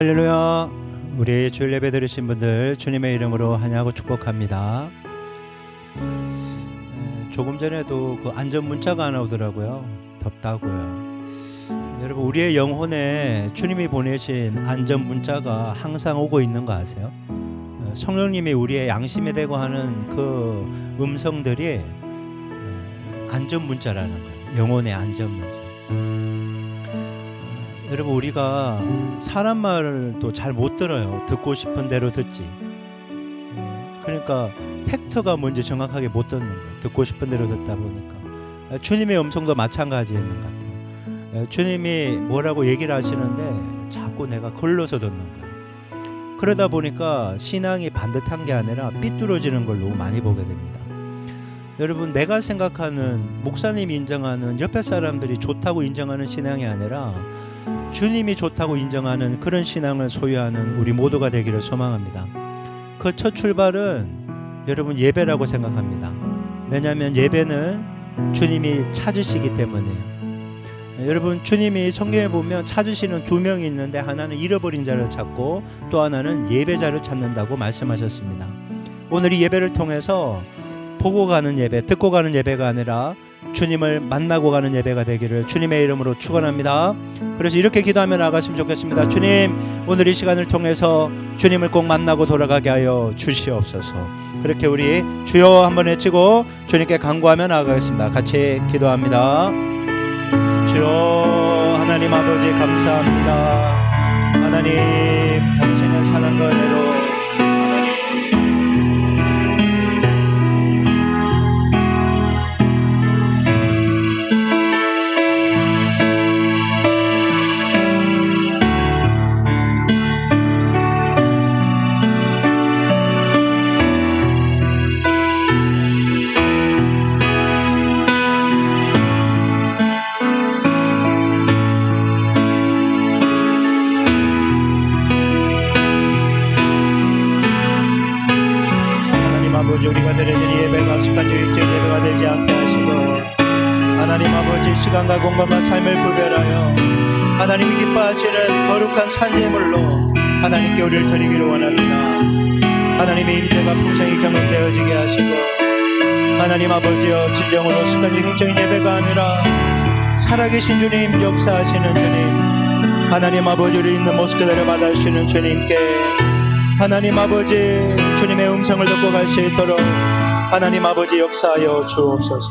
할렐루야. 우리 주일 예배 들으신 분들 주님의 이름으로 환영하고 축복합니다. 조금 전에도 그 안전 문자가 하나 오더라고요. 덥다고요. 여러분, 우리의 영혼에 주님이 보내신 안전 문자가 항상 오고 있는 거 아세요? 성령님이 우리의 양심에 대고 하는 그 음성들이 안전 문자라는 거예요. 영혼의 안전 문자. 여러분, 우리가 사람 말을 또 잘 못 들어요. 듣고 싶은 대로 듣지. 그러니까 팩트가 뭔지 정확하게 못 듣는 거예요. 듣고 싶은 대로 듣다 보니까. 주님의 음성도 마찬가지인 것 같아요. 주님이 뭐라고 얘기를 하시는데 자꾸 내가 걸러서 듣는 거예요. 그러다 보니까 신앙이 반듯한 게 아니라 삐뚤어지는 걸 너무 많이 보게 됩니다. 여러분, 내가 생각하는, 목사님이 인정하는, 옆에 사람들이 좋다고 인정하는 신앙이 아니라 주님이 좋다고 인정하는 그런 신앙을 소유하는 우리 모두가 되기를 소망합니다. 그 첫 출발은 여러분 예배라고 생각합니다. 왜냐하면 예배는 주님이 찾으시기 때문이에요. 여러분, 주님이 성경에 보면 찾으시는 두 명이 있는데 하나는 잃어버린 자를 찾고 또 하나는 예배자를 찾는다고 말씀하셨습니다. 오늘 이 예배를 통해서 보고 가는 예배, 듣고 가는 예배가 아니라 주님을 만나고 가는 예배가 되기를 주님의 이름으로 축원합니다. 그래서 이렇게 기도하며 나아갔으면 좋겠습니다. 주님, 오늘 이 시간을 통해서 주님을 꼭 만나고 돌아가게 하여 주시옵소서. 그렇게 우리 주여 한번 외치고 주님께 간구하며 나아가겠습니다. 같이 기도합니다. 주여, 하나님 아버지 감사합니다. 하나님, 당신의 사랑과 은혜로 아버지, 우리가 드려진 예배가 습관적 육적인 예배가 되지 않게 하시고 하나님 아버지, 시간과 공간과 삶을 구별하여 하나님이 기뻐하시는 거룩한 산제물로 하나님께 우리를 드리기를 원합니다. 하나님의 임재가 풍성히 경험되어지게 하시고 하나님 아버지여, 진정으로 습관적 육적인 예배가 아니라 살아계신 주님, 역사하시는 주님, 하나님 아버지, 우리 있는 모습 그대로 받아주시는 주님께 하나님 아버지, 주님의 음성을 듣고 갈 수 있도록 하나님 아버지 역사하여 주옵소서.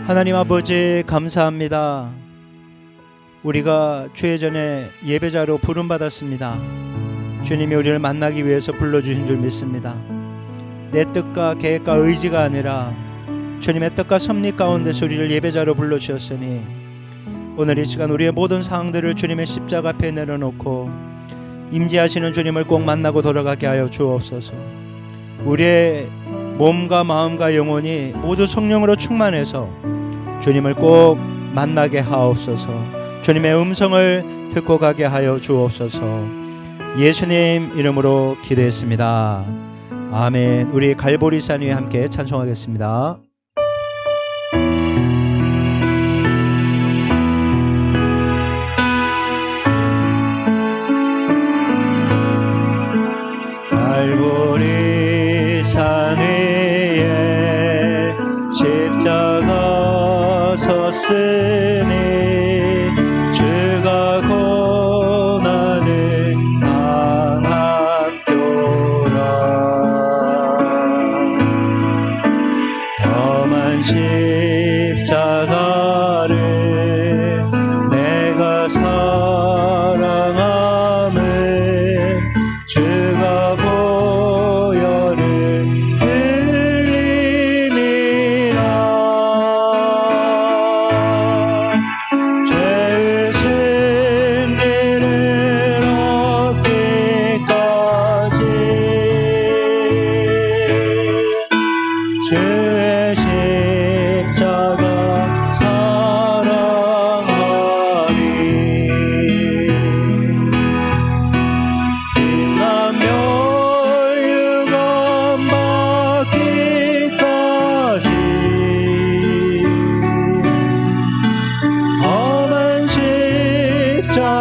하나님 아버지 감사합니다. 우리가 주의 전에 예배자로 부름받았습니다. 주님이 우리를 만나기 위해서 불러주신 줄 믿습니다. 내 뜻과 계획과 의지가 아니라 주님의 뜻과 섭리 가운데서 우리를 예배자로 불러주셨으니 오늘 이 시간 우리의 모든 상황들을 주님의 십자가 앞에 내려놓고 임재하시는 주님을 꼭 만나고 돌아가게 하여 주옵소서. 우리의 몸과 마음과 영혼이 모두 성령으로 충만해서 주님을 꼭 만나게 하옵소서. 주님의 음성을 듣고 가게 하여 주옵소서. 예수님 이름으로 기도했습니다. 아멘. 우리 갈보리산 위에 함께 찬송하겠습니다. 갈보리산 위에 십자가 섰으니 주가 고난을 당한 표라. 험한 십자가를 내가 사랑함은 주가 보혈을 흘림이라.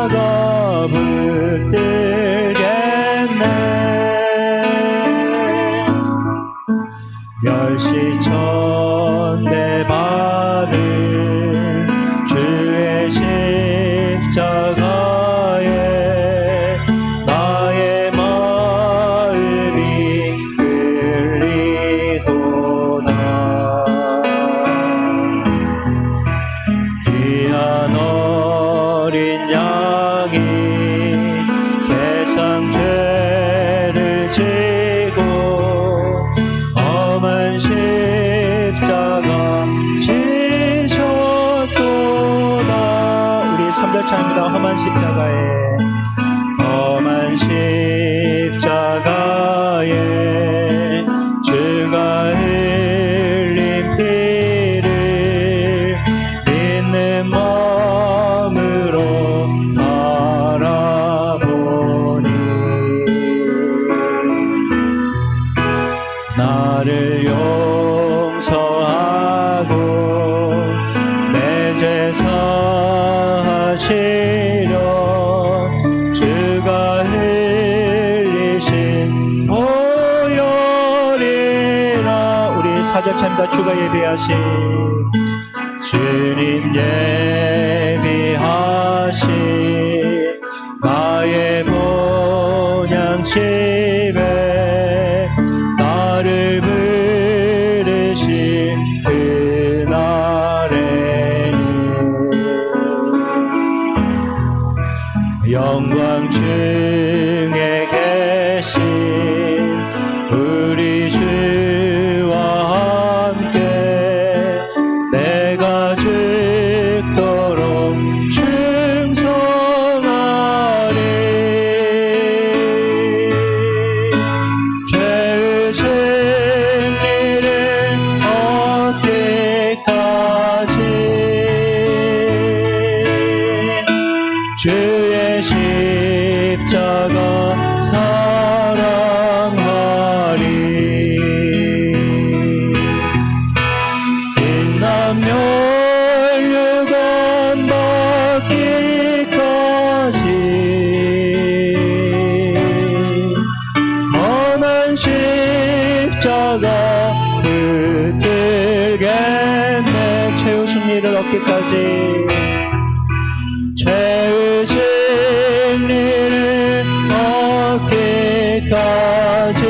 십자가 붙들겠네. 멸시천대 받은 주의 십자가에 나의 마음이 끌리도다. 귀한 어린 양이 세상 죄를 지고 험한 십자가 지셨도다. 우리 3절 찬입니다. 험한 십자가에 주가 흘린 피를 믿는 마음으로 바라보니 나를 용서하고 내 죄 사하시려 주가 흘리신 보혈이라. 우리 4절 찬입니다. 주가 예비하신 주님 예비하신 나의 본향집에 나를 부르실 그날에는 영광 중에 계신 우리 주와 함께 내가 죽도록 충성하리. 죄의 승리를 얻기까지 주의 십자가 사랑하리. 빛나며 멸류관 받기까지 험한 십자가 붙들겠네. 최후 승리를 얻기까지 죄의 승리를 얻기까지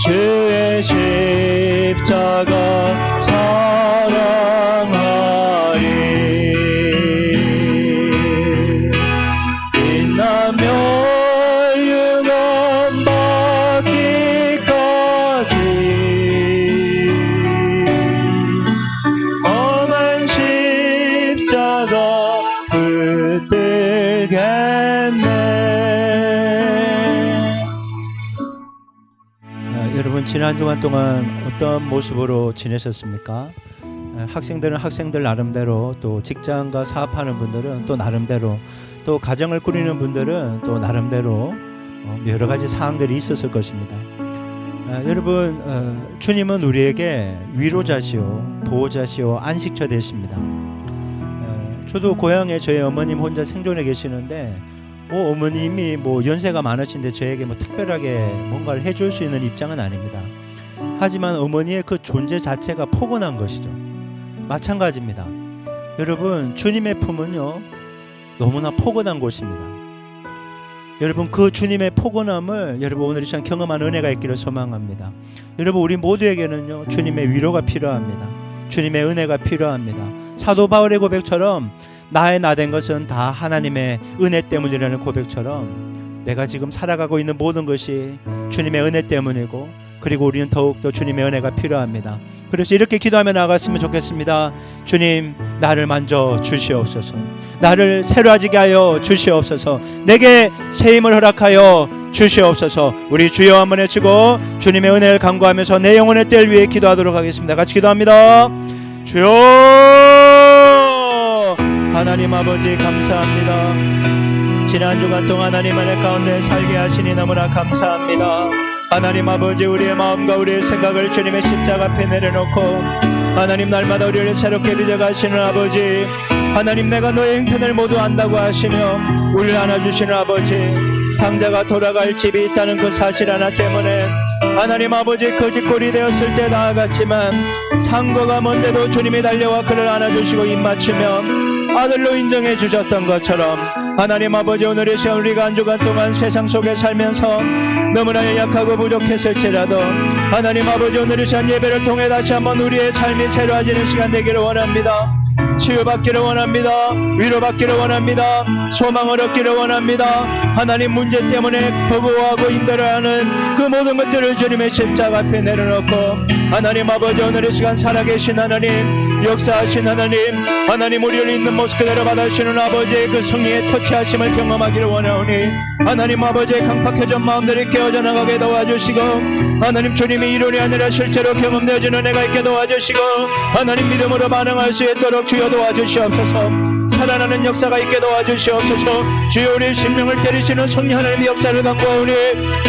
주의 십자가 사랑하리. 빛나며 멸류관 받기까지 험한 십자가 붙들겠네. 여러분 지난 한 주간 동안 어떤 모습으로 지내셨습니까? 학생들은 학생들 나름대로, 또 직장과 사업하는 분들은 또 나름대로, 또 가정을 꾸리는 분들은 또 나름대로 여러 가지 사항들이 있었을 것입니다. 여러분 주님은 우리에게 위로자시오, 보호자시오, 안식처 되십니다. 저도 고향에 저희 어머님 혼자 생존해 계시는데 어머님이 연세가 많으신데 저에게 특별하게 뭔가를 해줄 수 있는 입장은 아닙니다. 하지만 어머니의 그 존재 자체가 포근한 것이죠. 마찬가지입니다. 여러분 주님의 품은요 너무나 포근한 곳입니다. 여러분 그 주님의 포근함을 여러분 오늘 이 시간 경험한 은혜가 있기를 소망합니다. 여러분 우리 모두에게는요 주님의 위로가 필요합니다. 주님의 은혜가 필요합니다. 사도 바울의 고백처럼 나의 나된 것은 다 하나님의 은혜 때문이라는 고백처럼 내가 지금 살아가고 있는 모든 것이 주님의 은혜 때문이고, 그리고 우리는 더욱더 주님의 은혜가 필요합니다. 그래서 이렇게 기도하며 나아갔으면 좋겠습니다. 주님 나를 만져 주시옵소서. 나를 새로워지게 하여 주시옵소서. 내게 새 힘을 허락하여 주시옵소서. 우리 주여 한번 외치고 주님의 은혜를 간구하면서 내 영혼의 때를 위해 기도하도록 하겠습니다. 같이 기도합니다. 주여 하나님 아버지 감사합니다. 지난 주간 동안 하나님 안의 가운데 살게 하시니 너무나 감사합니다. 하나님 아버지 우리의 마음과 우리의 생각을 주님의 십자가 앞에 내려놓고 하나님 날마다 우리를 새롭게 빚어가시는 아버지, 하나님 내가 너의 형편을 모두 안다고 하시며 우리를 안아주시는 아버지, 당자가 돌아갈 집이 있다는 그 사실 하나 때문에 하나님 아버지 거짓골이 되었을 때 나아갔지만 상고가 먼데도 주님이 달려와 그를 안아주시고 입맞추며 아들로 인정해 주셨던 것처럼 하나님 아버지 오늘 이 시간 우리가 한 주간 동안 세상 속에 살면서 너무나 연약하고 부족했을지라도 하나님 아버지 오늘 이 시간 예배를 통해 다시 한번 우리의 삶이 새로워지는 시간 되기를 원합니다. 치유받기를 원합니다. 위로받기를 원합니다. 소망을 얻기를 원합니다. 하나님 문제 때문에 버거워하고 힘들어하는 그 모든 것들을 주님의 십자가 앞에 내려놓고 하나님 아버지 오늘 이 시간 살아계신 하나님, 역사하신 하나님, 하나님 우리를 있는 모습 그대로 받아주시는 아버지의 그 성령의 터치하심을 경험하기를 원하오니 하나님 아버지의 강팍해진 마음들이 깨어져 나가게 도와주시고 하나님 주님이 이론이 아니라 실제로 경험되어지는 은혜가 있게 도와주시고 하나님 믿음으로 반응할 수 있도록 주여 도와주시옵소서. 살아나는 역사가 있게 도와주시옵소서. 주여 우리의 심령을 때리시는 성령 하나님의 역사를 간구하오니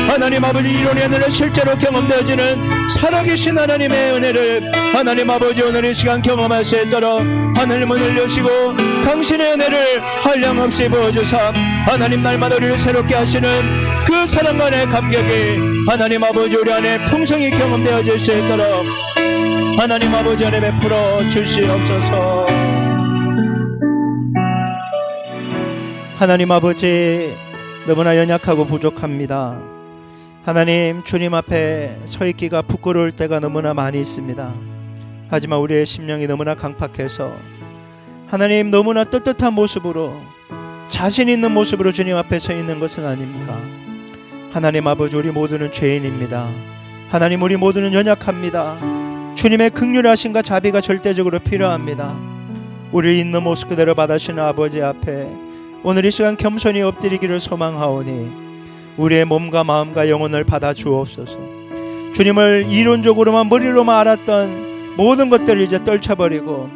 하나님 아버지 이론이 아니라 실제로 경험되어지는 살아계신 하나님의 은혜를 하나님 아버지 오늘 이 시간 경험할 수 있도록 하늘 문을 여시고 당신의 은혜를 한량없이 부어주사 하나님 날마다 우리를 새롭게 하시는 그 사랑만의 감격이 하나님 아버지 우리 안에 풍성히 경험되어질 수 있도록 하나님 아버지 안에 베풀어 주시옵소서. 하나님 아버지 너무나 연약하고 부족합니다. 하나님 주님 앞에 서 있기가 부끄러울 때가 너무나 많이 있습니다. 하지만 우리의 심령이 너무나 강팍해서 하나님 너무나 떳떳한 모습으로 자신 있는 모습으로 주님 앞에 서 있는 것은 아닙니까? 하나님 아버지 우리 모두는 죄인입니다. 하나님 우리 모두는 연약합니다. 주님의 긍휼하심과 자비가 절대적으로 필요합니다. 우리 있는 모습 그대로 받으시는 아버지 앞에 오늘 이 시간 겸손히 엎드리기를 소망하오니 우리의 몸과 마음과 영혼을 받아 주옵소서. 주님을 이론적으로만 머리로만 알았던 모든 것들을 이제 떨쳐버리고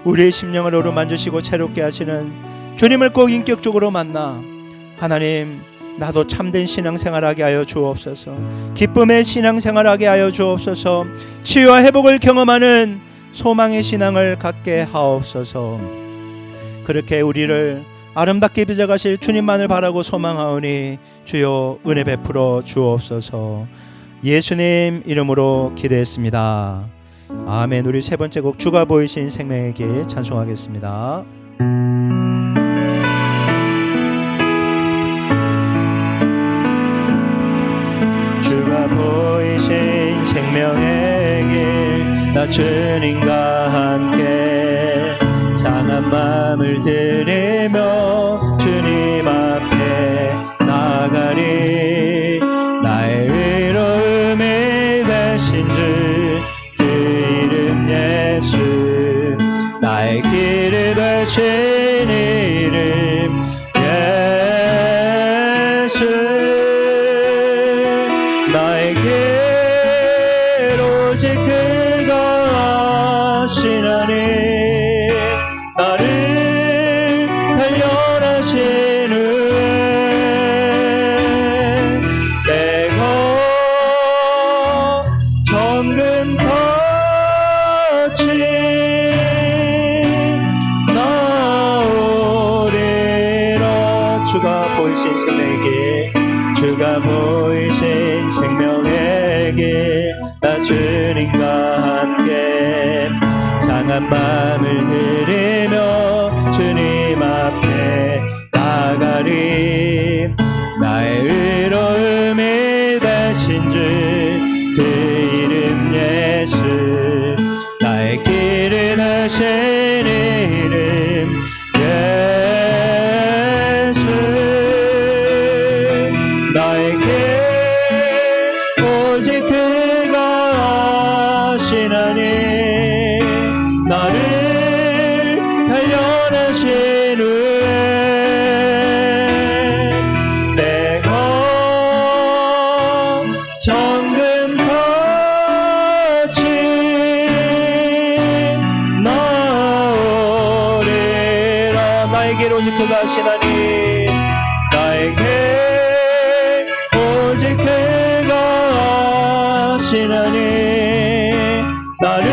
우리의 심령을 어루만지시고 새롭게 하시는 주님을 꼭 인격적으로 만나 하나님 나도 참된 신앙생활하게 하여 주옵소서. 기쁨의 신앙생활하게 하여 주옵소서. 치유와 회복을 경험하는 소망의 신앙을 갖게 하옵소서. 그렇게 우리를 아름답게 빚어가실 주님만을 바라고 소망하오니 주여 은혜 베풀어 주옵소서. 예수님 이름으로 기도했습니다. 아멘. 우리 세 번째 곡 주가 보이신 생명의 길 찬송하겠습니다. 주가 보이신 생명의 길 나 주님과 함께 상한 마음을 들이며 주님 앞에 나가리. 나의 위로움이 되신 주 그 이름 예수 나의 길이 되신 이름 예수 나의 길 오직 그가 하시나니 나를 단련하신 후에 내가 정금같이 나오리라. 주가 보이신 생명의 길 주가 보이신 생명의 길 나 주님과 함께 상한 마음을 들이며 주님 앞에 나가리. 나의 의로움이 되신 주 그 이름 예수 나의 길을 되신 이름 예수 나의 길 오직 그가 하시나니 나를 단련하신 후에 내가 정금같이 나오리라. 나의 길 오직 그가 하시나니 나의 길 오직 그가 하시나니 나를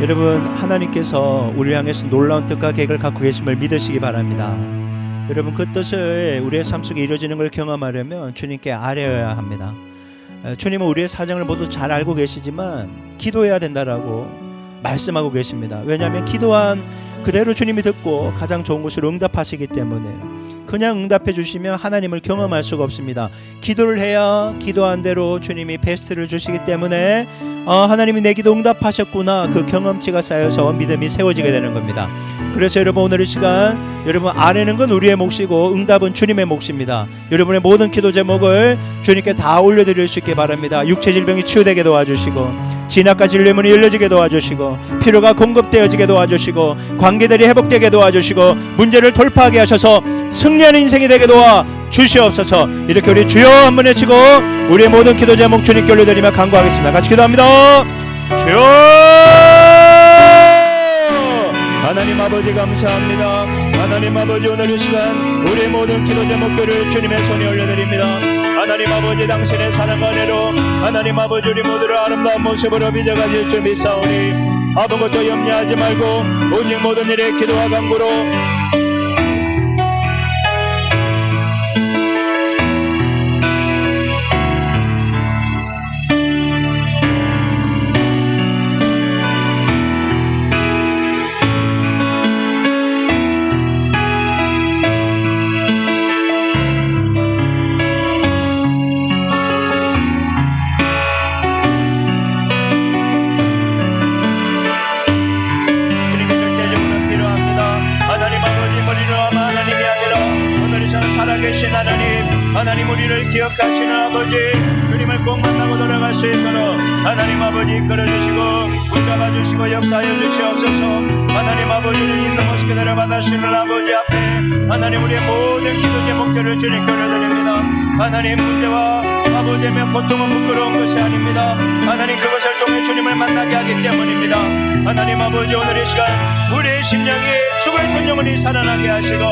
여러분, 하나님께서 우리를 향해서 놀라운 뜻과 계획을 갖고 계심을 믿으시기 바랍니다. 여러분, 그 뜻을 우리의 삶 속에 이루어지는 걸 경험하려면 주님께 아뢰어야 합니다. 주님은 우리의 사정을 모두 잘 알고 계시지만 기도해야 된다라고 말씀하고 계십니다. 왜냐하면 기도한 그대로 주님이 듣고 가장 좋은 것으로 응답하시기 때문에, 그냥 응답해 주시면 하나님을 경험할 수가 없습니다. 기도를 해야 기도한 대로 주님이 베스트를 주시기 때문에 하나님이 내 기도 응답하셨구나, 그 경험치가 쌓여서 믿음이 세워지게 되는 겁니다. 그래서 여러분, 오늘 이 시간 여러분, 아뢰는 건 우리의 몫이고 응답은 주님의 몫입니다. 여러분의 모든 기도 제목을 주님께 다 올려드릴 수 있게 바랍니다. 육체 질병이 치유되게 도와주시고, 진압과 진리의 문이 열려지게 도와주시고, 필요가 공급되어지게 도와주시고, 관계들이 회복되게 도와주시고, 문제를 돌파하게 하셔서 승리하는 인생이 되게 도와 주시옵소서. 이렇게 우리 주여 한번 외치고 우리의 모든 기도 제목 주님께 올려드리며 간구하겠습니다. 같이 기도합니다. 주여, 하나님 아버지 감사합니다. 하나님 아버지, 오늘 이 시간 우리의 모든 기도 제목들을 주님의 손에 올려드립니다. 하나님 아버지, 당신의 사랑과 은혜로 하나님 아버지 우리 모두를 아름다운 모습으로 빚어가실 줄 믿사오니 아무것도 염려하지 말고 오직 모든 일에 기도와 간구로 살아계신 하나님 우리를 기억하시는 아버지, 주님을 꼭 만나고 돌아갈 수 있도록 하나님 아버지 이끌어주시고 붙잡아주시고 역사하여 주시옵소서. 하나님 아버지는 있는 모습 그대로 받아주시는 아버지 앞에 하나님 우리의 모든 기도 제목들을 주님께 올려드립니다. 하나님, 문제와 아버지의 고통은 부끄러운 것이 아닙니다. 하나님, 그것을 통해 주님을 만나게 하기 때문입니다. 하나님 아버지, 오늘 이 시간 우리의 심령이 죽어있던 영혼이 살아나게 하시고,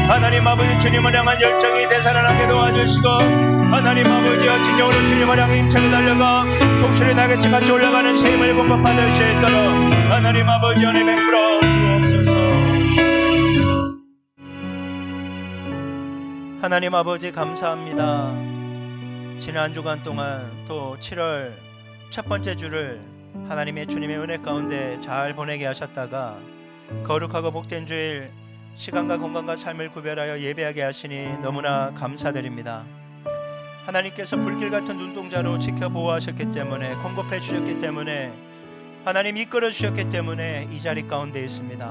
하나님 아버지 주님을 향한 열정이 되살아나게 도와주시고, 하나님 아버지여 진정으로 주님을 향해 힘차게 달려가 독수리 날개치 같이 올라가는 새 힘을 공급받을 수 있도록 하나님 아버지 은혜 베풀어 주옵소서. 하나님 아버지 감사합니다. 지난 한 주간 동안 또 7월 첫 번째 주를 하나님의 주님의 은혜 가운데 잘 보내게 하셨다가 거룩하고 복된 주일 시간과 공간과 삶을 구별하여 예배하게 하시니 너무나 감사드립니다. 하나님께서 불길 같은 눈동자로 지켜 보호하셨기 때문에, 공급해 주셨기 때문에, 하나님 이끌어 주셨기 때문에 이 자리 가운데 있습니다.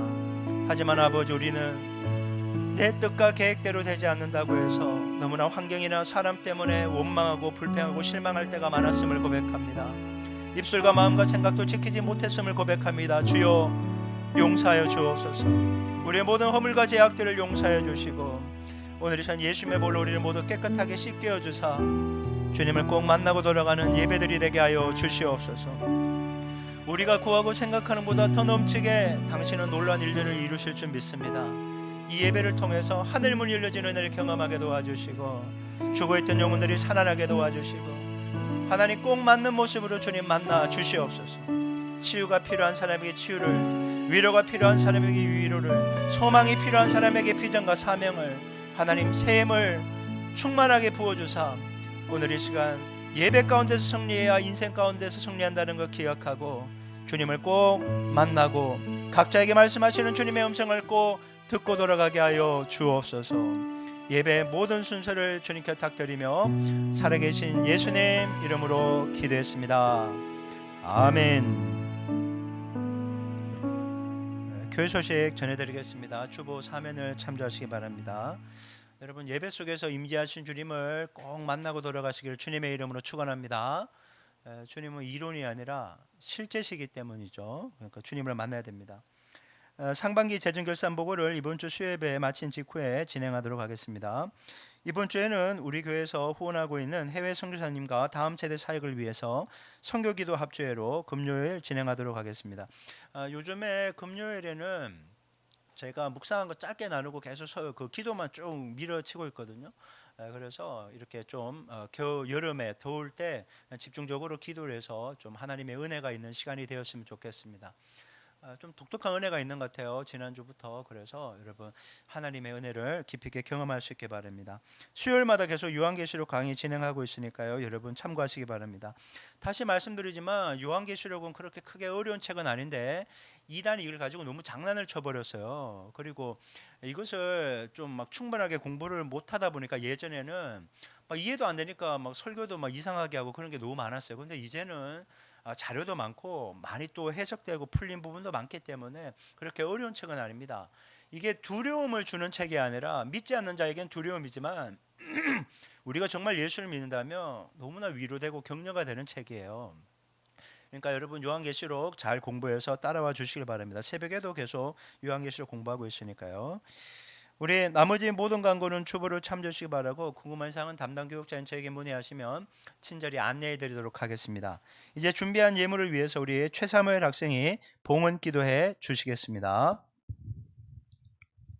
하지만 아버지, 우리는 내 뜻과 계획대로 되지 않는다고 해서 너무나 환경이나 사람 때문에 원망하고 불평하고 실망할 때가 많았음을 고백합니다. 입술과 마음과 생각도 지키지 못했음을 고백합니다. 주여 용서하여 주옵소서. 우리의 모든 허물과 죄악들을 용서하여 주시고, 오늘 이 시간 예수님의 볼로 우리를 모두 깨끗하게 씻겨 주사 주님을 꼭 만나고 돌아가는 예배들이 되게 하여 주시옵소서. 우리가 구하고 생각하는 보다 더 넘치게 당신은 놀라운 일들을 이루실 줄 믿습니다. 이 예배를 통해서 하늘문이 열려지는 은혜를 경험하게 도와주시고, 죽어있던 영혼들이 살아나게 도와주시고, 하나님 꼭 맞는 모습으로 주님 만나 주시옵소서. 치유가 필요한 사람에게 치유를, 위로가 필요한 사람에게 위로를, 소망이 필요한 사람에게 비전과 사명을, 하나님 새 힘을 충만하게 부어주사 오늘 이 시간 예배 가운데서 승리해야 인생 가운데서 승리한다는 걸 기억하고 주님을 꼭 만나고 각자에게 말씀하시는 주님의 음성을 꼭 듣고 돌아가게 하여 주옵소서. 예배의 모든 순서를 주님께 부탁드리며 살아계신 예수님 이름으로 기도했습니다. 아멘. 교회 소식 전해드리겠습니다. 주보 사면을 참조하시기 바랍니다. 여러분, 예배 속에서 임재하신 주님을 꼭 만나고 돌아가시기를 주님의 이름으로 축원합니다. 주님은 이론이 아니라 실제시기 때문이죠. 그러니까 주님을 만나야 됩니다. 상반기 재정결산 보고를 이번 주 수요예배 마친 직후에 진행하도록 하겠습니다. 이번 주에는 우리 교회에서 후원하고 있는 해외 선교사님과 다음 세대 사역을 위해서 선교기도 합주회로 금요일 진행하도록 하겠습니다. 요즘에 금요일에는 제가 묵상한 거 짧게 나누고 계속 그 기도만 쭉 밀어치고 있거든요. 그래서 이렇게 좀 여름에 더울 때 집중적으로 기도를 해서 좀 하나님의 은혜가 있는 시간이 되었으면 좋겠습니다. 좀 독특한 은혜가 있는 것 같아요. 지난주부터. 그래서 여러분 하나님의 은혜를 깊이 있게 경험할 수 있게 바랍니다. 수요일마다 계속 요한계시록 강의 진행하고 있으니까요. 여러분 참고하시기 바랍니다. 다시 말씀드리지만 요한계시록은 그렇게 크게 어려운 책은 아닌데 이단이 이걸 가지고 너무 장난을 쳐버렸어요. 그리고 이것을 좀 막 충분하게 공부를 못하다 보니까 예전에는 막 이해도 안 되니까 막 설교도 막 이상하게 하고 그런 게 너무 많았어요. 근데 이제는 자료도 많고 많이 또 해석되고 풀린 부분도 많기 때문에 그렇게 어려운 책은 아닙니다. 이게 두려움을 주는 책이 아니라 믿지 않는 자에겐 두려움이지만 우리가 정말 예수를 믿는다면 너무나 위로되고 격려가 되는 책이에요. 그러니까 여러분 요한계시록 잘 공부해서 따라와 주시길 바랍니다. 새벽에도 계속 요한계시록 공부하고 있으니까요. 우리 나머지 모든 광고는 주보를 참조하시기 바라고 궁금한 사항은 담당 교육자인 저에게 문의하시면 친절히 안내해 드리도록 하겠습니다. 이제 준비한 예물을 위해서 우리 최사무엘 학생이 봉헌 기도해 주시겠습니다.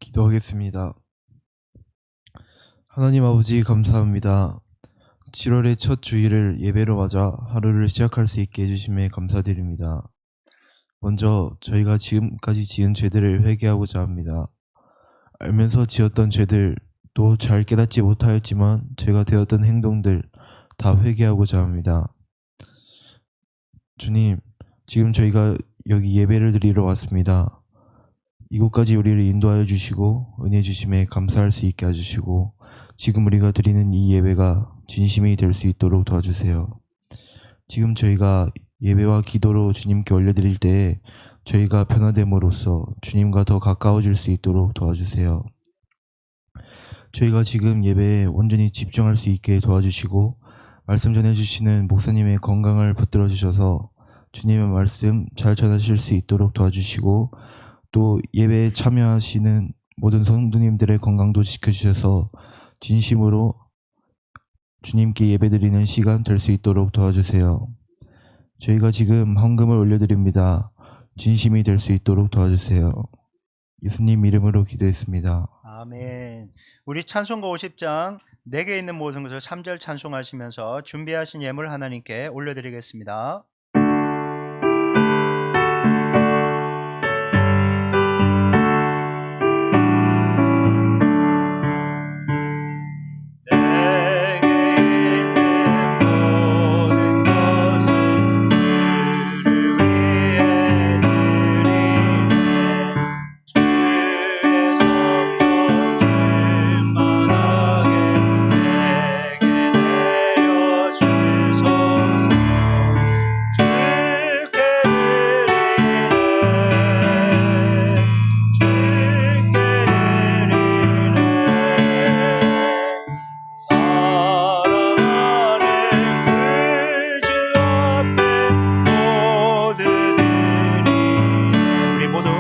기도하겠습니다. 하나님 아버지 감사합니다. 7월의 첫 주일을 예배로 맞아 하루를 시작할 수 있게 해주심에 감사드립니다. 먼저 저희가 지금까지 지은 죄들을 회개하고자 합니다. 알면서 지었던 죄들, 또 잘 깨닫지 못하였지만 죄가 되었던 행동들 다 회개하고자 합니다. 주님, 지금 저희가 여기 예배를 드리러 왔습니다. 이곳까지 우리를 인도하여 주시고 은혜 주심에 감사할 수 있게 해주시고 지금 우리가 드리는 이 예배가 진심이 될 수 있도록 도와주세요. 지금 저희가 예배와 기도로 주님께 올려드릴 때에 저희가 변화됨으로써 주님과 더 가까워질 수 있도록 도와주세요. 저희가 지금 예배에 온전히 집중할 수 있게 도와주시고 말씀 전해주시는 목사님의 건강을 붙들어 주셔서 주님의 말씀 잘 전하실 수 있도록 도와주시고 또 예배에 참여하시는 모든 성도님들의 건강도 지켜주셔서 진심으로 주님께 예배드리는 시간 될 수 있도록 도와주세요. 저희가 지금 헌금을 올려드립니다. 진심이 될 수 있도록 도와주세요. 예수님 이름으로 기도했습니다. 아멘. 우리 찬송가 50장 내게 있는 모든 것을 3절 찬송하시면서 준비하신 예물 하나님께 올려드리겠습니다.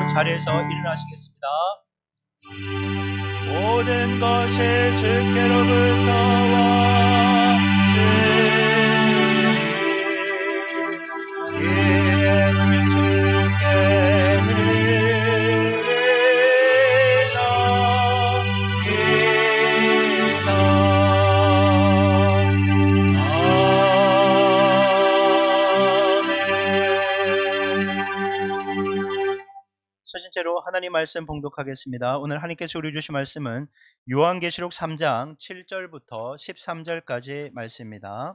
자리에서 일어나시겠습니다. 모든 것이 주께로부터 왔으니 이 예물 주께 드리나이다. 서신체로 하나님 말씀 봉독하겠습니다. 오늘 하나님께서 우리 주신 말씀은 요한계시록 3장 7절부터 13절까지 말씀입니다.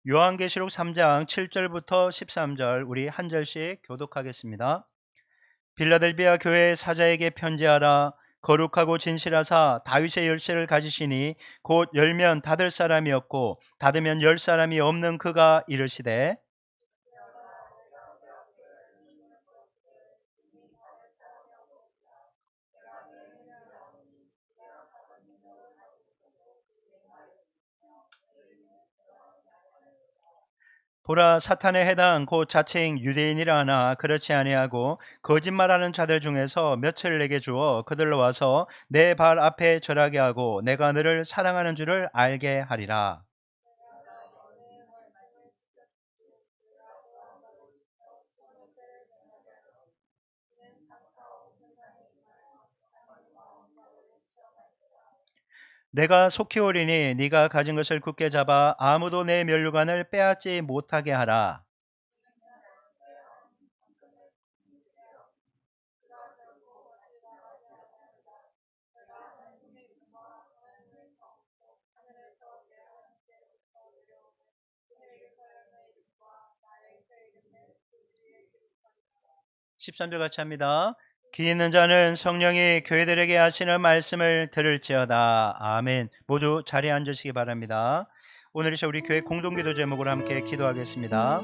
요한계시록 3장 7절부터 13절 우리 한 절씩 교독하겠습니다. 빌라델비아 교회 사자에게 편지하라. 거룩하고 진실하사 다윗의 열쇠를 가지시니 곧 열면 닫을 사람이 없고 닫으면 열 사람이 없는 그가 이르시되 보라, 사탄의 해당 곧 자칭 유대인이라 하나 그렇지 아니하고 거짓말하는 자들 중에서 몇을 내게 주어 그들로 와서 내 발 앞에 절하게 하고 내가 너를 사랑하는 줄을 알게 하리라. 내가 속히 오리니 네가 가진 것을 굳게 잡아 아무도 내 면류관을 빼앗지 못하게 하라. 13절 같이 합니다. 귀 있는 자는 성령이 교회들에게 하시는 말씀을 들을지어다. 아멘. 모두 자리에 앉으시기 바랍니다. 오늘 이 우리 교회 공동기도 제목으로 함께 기도하겠습니다.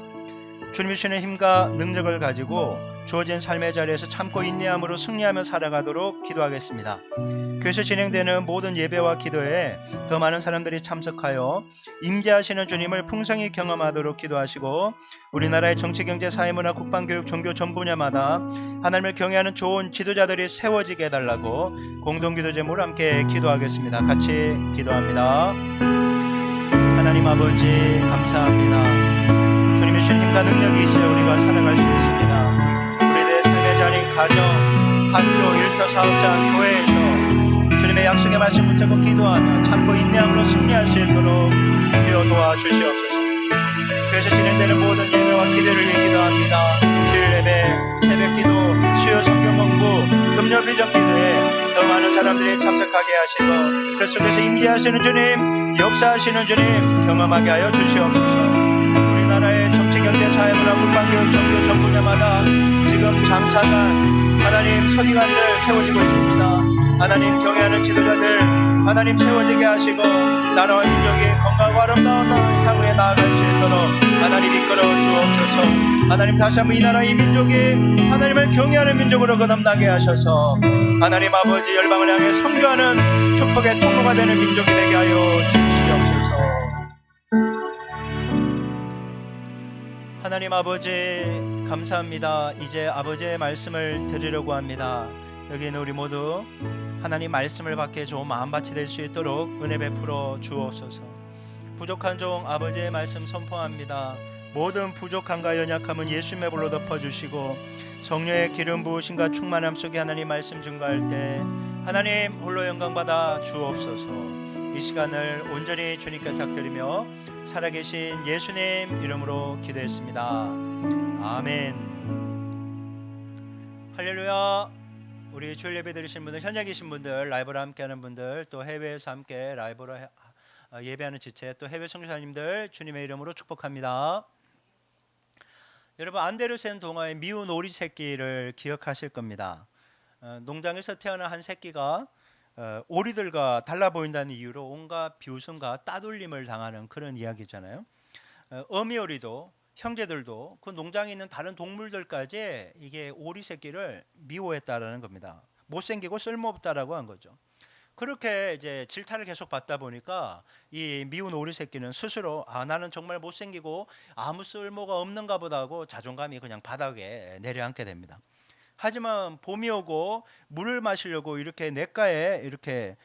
주님이 주시는 힘과 능력을 가지고 주어진 삶의 자리에서 참고 인내함으로 승리하며 살아가도록 기도하겠습니다. 교회에서 진행되는 모든 예배와 기도에 더 많은 사람들이 참석하여 임재하시는 주님을 풍성히 경험하도록 기도하시고, 우리나라의 정치, 경제, 사회, 문화, 국방, 교육, 종교 전 분야마다 하나님을 경외하는 좋은 지도자들이 세워지게 해달라고 공동기도 제목으로 함께 기도하겠습니다. 같이 기도합니다. 하나님 아버지 감사합니다. 주님의 주신 힘과 능력이 있어야 우리가 살아갈 수 있습니다. 우리들의 삶의 자리, 가정, 학교, 일터, 사업장, 교회에서 주님의 약속의 말씀 붙잡고 기도하며 참고 인내함으로 승리할 수 있도록 주여 도와주시옵소서. 교회에서 진행되는 모든 예배와 기도를 위해 기도합니다. 주일 예배, 새벽 기도, 수요 성경 공부, 금요 비전 기도에 더 많은 사람들이 참석하게 하시고 그 속에서 임재하시는 주님, 역사하시는 주님 경험하게 하여 주시옵소서. 우리나라의 정치, 경제, 사회, 문화, 국방, 교육, 종교 전 분야마다 지금 장차관 하나님 서기관들 세워지고 있습니다. 하나님 경외하는 지도자들 하나님 세워지게 하시고 나라와 민족이 건강하고 아름다운 향후에 나아갈 수 있도록 하나님 이끌어 주옵소서. 하나님 다시 한번 이 나라 이 민족이 하나님을 경외하는 민족으로 거듭나게 하셔서 하나님 아버지 열방을 향해 선교하는 축복의 통로가 되는 민족이 되게 하여 주시옵소서. 하나님 아버지 감사합니다. 이제 아버지의 말씀을 드리려고 합니다. 여기 있는 우리 모두 하나님 말씀을 받게 좋은 마음밭이 될 수 있도록 은혜 베풀어 주옵소서. 부족한 종 아버지의 말씀 선포합니다. 모든 부족함과 연약함은 예수님의 불로 덮어주시고 성령의 기름 부으심과 충만함 속에 하나님 말씀 증거할 때 하나님 홀로 영광받아 주옵소서. 이 시간을 온전히 주님께 탁드리며 살아계신 예수님 이름으로 기도했습니다. 아멘. 할렐루야. 우리 주일 예배 드리신 분들, 현장 계신 분들, 라이브로 함께하는 분들, 또 해외에서 함께 라이브로 예배하는 지체, 또 해외 선교사님들 주님의 이름으로 축복합니다. 여러분, 안데르센 동화의 미운 오리 새끼를 기억하실 겁니다. 농장에서 태어난 한 새끼가 오리들과 달라 보인다는 이유로 온갖 비웃음과 따돌림을 당하는 그런 이야기잖아요. 어미오리도 형제들도 그 농장에 있는 다른 동물들까지 이게 오리 새끼를 미워했다라는 겁니다. 못생기고 쓸모없다라고 한 거죠. 그렇게 이제 질타를 계속 받다 보니까 이 미운 오리 새끼는 스스로 나는 정말 못생기고 아무 쓸모가 없는가 보다 하고 자존감이 그냥 바닥에 내려앉게 됩니다. 하지만 봄이 오고 물을 마시려고 이렇게 냇가에 이렇게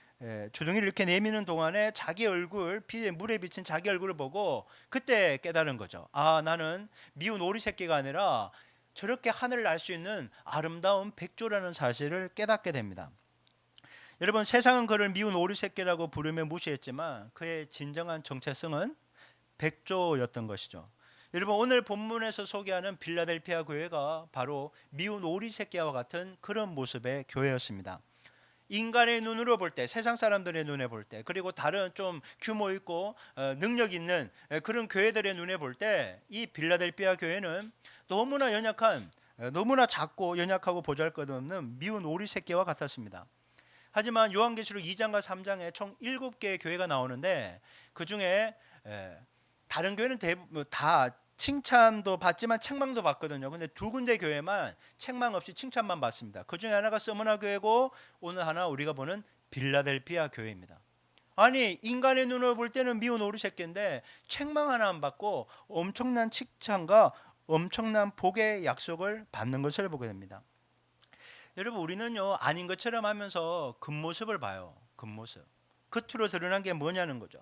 주둥이를 이렇게 내미는 동안에 자기 얼굴, 물에 비친 자기 얼굴을 보고 그때 깨달은 거죠. 나는 미운 오리 새끼가 아니라 저렇게 하늘을 날 수 있는 아름다운 백조라는 사실을 깨닫게 됩니다. 여러분, 세상은 그를 미운 오리 새끼라고 부르며 무시했지만 그의 진정한 정체성은 백조였던 것이죠. 여러분, 오늘 본문에서 소개하는 빌라델피아 교회가 바로 미운 오리 새끼와 같은 그런 모습의 교회였습니다. 인간의 눈으로 볼 때, 세상 사람들의 눈에 볼 때, 그리고 다른 좀 규모 있고 능력 있는 그런 교회들의 눈에 볼 때 이 빌라델피아 교회는 너무나 연약한, 너무나 작고 연약하고 보잘것없는 미운 오리 새끼와 같았습니다. 하지만 요한계시록 2장과 3장에 총 7개의 교회가 나오는데 그 중에 다른 교회는 다 칭찬도 받지만 책망도 받거든요. 근데 두 군데 교회만 책망 없이 칭찬만 받습니다. 그 중에 하나가 서머나 교회고 오늘 하나 우리가 보는 빌라델피아 교회입니다. 아니, 인간의 눈으로 볼 때는 미운 오리 새끼인데 책망 하나 안 받고 엄청난 칭찬과 엄청난 복의 약속을 받는 것을 보게 됩니다. 여러분, 우리는요 아닌 것처럼 하면서 겉모습을 봐요. 겉모습. 겉으로 드러난 게 뭐냐는 거죠.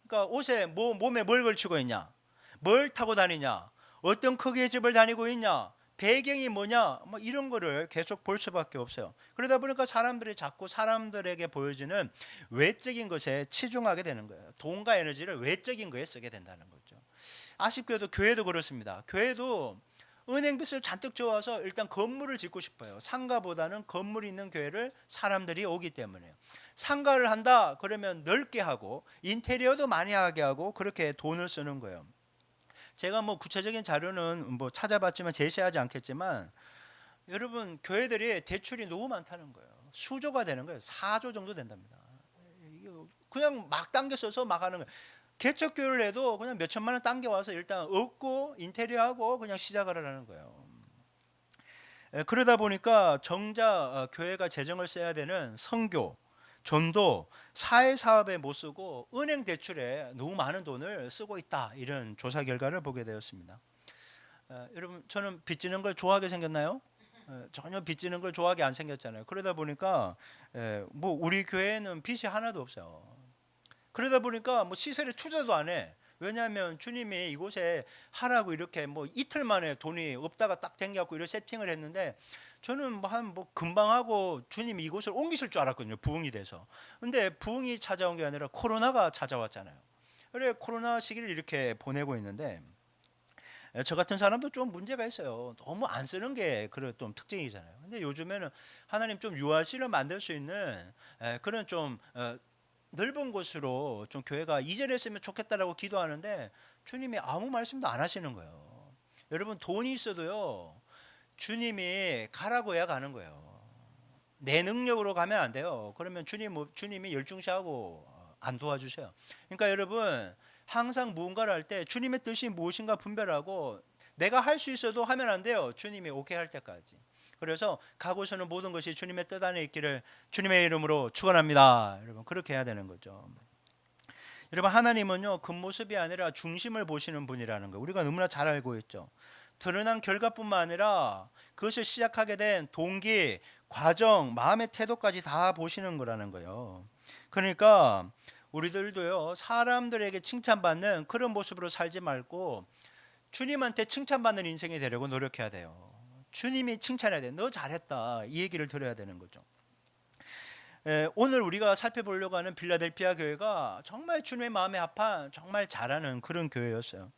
그러니까 옷에 몸에 뭘 걸치고 있냐, 뭘 타고 다니냐, 어떤 크기의 집을 다니고 있냐, 배경이 뭐냐, 뭐 이런 거를 계속 볼 수밖에 없어요. 그러다 보니까 사람들이 자꾸 사람들에게 보여지는 외적인 것에 치중하게 되는 거예요. 돈과 에너지를 외적인 거에 쓰게 된다는 거죠. 아쉽게도 교회도 그렇습니다. 교회도 은행빚을 잔뜩 지어와서 일단 건물을 짓고 싶어요. 상가보다는 건물이 있는 교회를 사람들이 오기 때문에요. 상가를 한다 그러면 넓게 하고 인테리어도 많이 하게 하고 그렇게 돈을 쓰는 거예요. 제가 뭐 구체적인 자료는 뭐 찾아봤지만 제시하지 않겠지만 여러분 교회들이 대출이 너무 많다는 거예요. 수조가 되는 거예요. 4조 정도 된답니다. 그냥 막 당겨 써서 막 하는 거예요. 개척교회를 해도 그냥 몇 천만 원 당겨 와서 일단 얻고 인테리어하고 그냥 시작을 하라는 거예요. 그러다 보니까 정작 교회가 재정을 써야 되는 선교, 전도, 사회 사업에 못 쓰고 은행 대출에 너무 많은 돈을 쓰고 있다. 이런 조사 결과를 보게 되었습니다. 여러분 저는 빚지는 걸 좋아하게 생겼나요? 전혀 빚지는 걸 좋아하게 안 생겼잖아요. 그러다 보니까 뭐 우리 교회는 빚이 하나도 없어요. 그러다 보니까 뭐 시설에 투자도 안 해. 왜냐하면 주님이 이곳에 하라고 이렇게 뭐 이틀 만에 돈이 없다가 딱 댕겨갖고 이런 세팅을 했는데 저는 뭐 금방 하고 주님이 이곳을 옮기실 줄 알았거든요. 부흥이 돼서. 근데 부흥이 찾아온 게 아니라 코로나가 찾아왔잖아요. 그래 코로나 시기를 이렇게 보내고 있는데 저 같은 사람도 좀 문제가 있어요. 너무 안 쓰는 게 그런 좀 특징이잖아요. 근데 요즘에는 하나님 좀 유아시를 만들 수 있는 그런 좀 넓은 곳으로 좀 교회가 이전했으면 좋겠다라고 기도하는데 주님이 아무 말씀도 안 하시는 거예요. 여러분 돈이 있어도요. 주님이 가라고 해야 가는 거예요. 내 능력으로 가면 안 돼요. 그러면 주님이 열중시하고 안 도와주세요. 그러니까 여러분 항상 무언가를 할 때 주님의 뜻이 무엇인가 분별하고 내가 할 수 있어도 하면 안 돼요. 주님이 오케이 할 때까지. 그래서 가고서는 모든 것이 주님의 뜻 안에 있기를 주님의 이름으로 축원합니다. 여러분 그렇게 해야 되는 거죠. 여러분 하나님은요 겉모습이 아니라 중심을 보시는 분이라는 거 우리가 너무나 잘 알고 있죠. 드러난 결과뿐만 아니라 그것을 시작하게 된 동기, 과정, 마음의 태도까지 다 보시는 거라는 거예요. 그러니까 우리들도요 사람들에게 칭찬받는 그런 모습으로 살지 말고 주님한테 칭찬받는 인생이 되려고 노력해야 돼요. 주님이 칭찬해야 돼. 너 잘했다. 이 얘기를 들어야 되는 거죠. 오늘 우리가 살펴보려고 하는 빌라델피아 교회가 정말 주님의 마음에 합한 정말 잘하는 그런 교회였어요.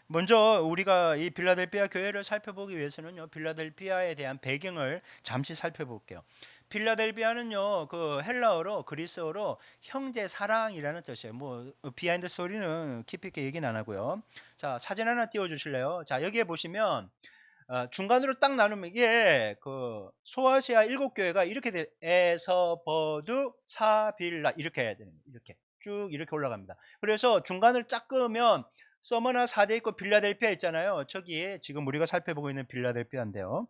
먼저 우리가 이 빌라델피아 교회를 살펴보기 위해서는요. 빌라델피아에 대한 배경을 잠시 살펴볼게요. 빌라델피아는요. 그 헬라어로 그리스어로 형제 사랑이라는 뜻이에요. 뭐 비하인드 스토리는 깊이 있게 얘기는 안 하고요. 자, 사진 하나 띄워 주실래요? 자, 여기에 보시면 중간으로 딱 나누면 이게 그 소아시아 7교회가 이렇게 돼. 에서버두 사빌라 이렇게 해야 되는 거예요. 이렇게 쭉 이렇게 올라갑니다. 그래서 중간을 쫙 끄면 서머나 4대 있고 빌라델피아 있잖아요. 저기 지금 우리가 살펴보고 있는 빌라델피아인데요.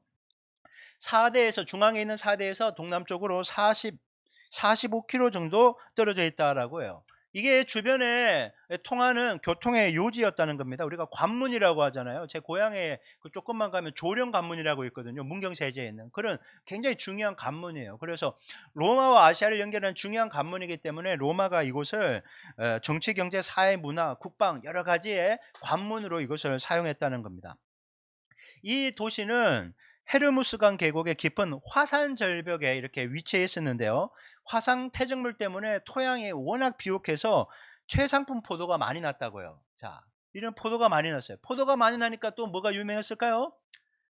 4대에서 중앙에 있는 4대에서 동남쪽으로 45km 정도 떨어져 있다라고 해요. 이게 주변에 통하는 교통의 요지였다는 겁니다. 우리가 관문이라고 하잖아요. 제 고향에 그 조금만 가면 조령 관문이라고 있거든요. 문경세제에 있는 그런 굉장히 중요한 관문이에요. 그래서 로마와 아시아를 연결하는 중요한 관문이기 때문에 로마가 이곳을 정치, 경제, 사회, 문화, 국방 여러 가지의 관문으로 이것을 사용했다는 겁니다. 이 도시는 헤르무스강 계곡의 깊은 화산 절벽에 이렇게 위치해 있었는데요. 화산 퇴적물 때문에 토양이 워낙 비옥해서 최상품 포도가 많이 났다고요. 자, 이런 포도가 많이 났어요. 포도가 많이 나니까 또 뭐가 유명했을까요?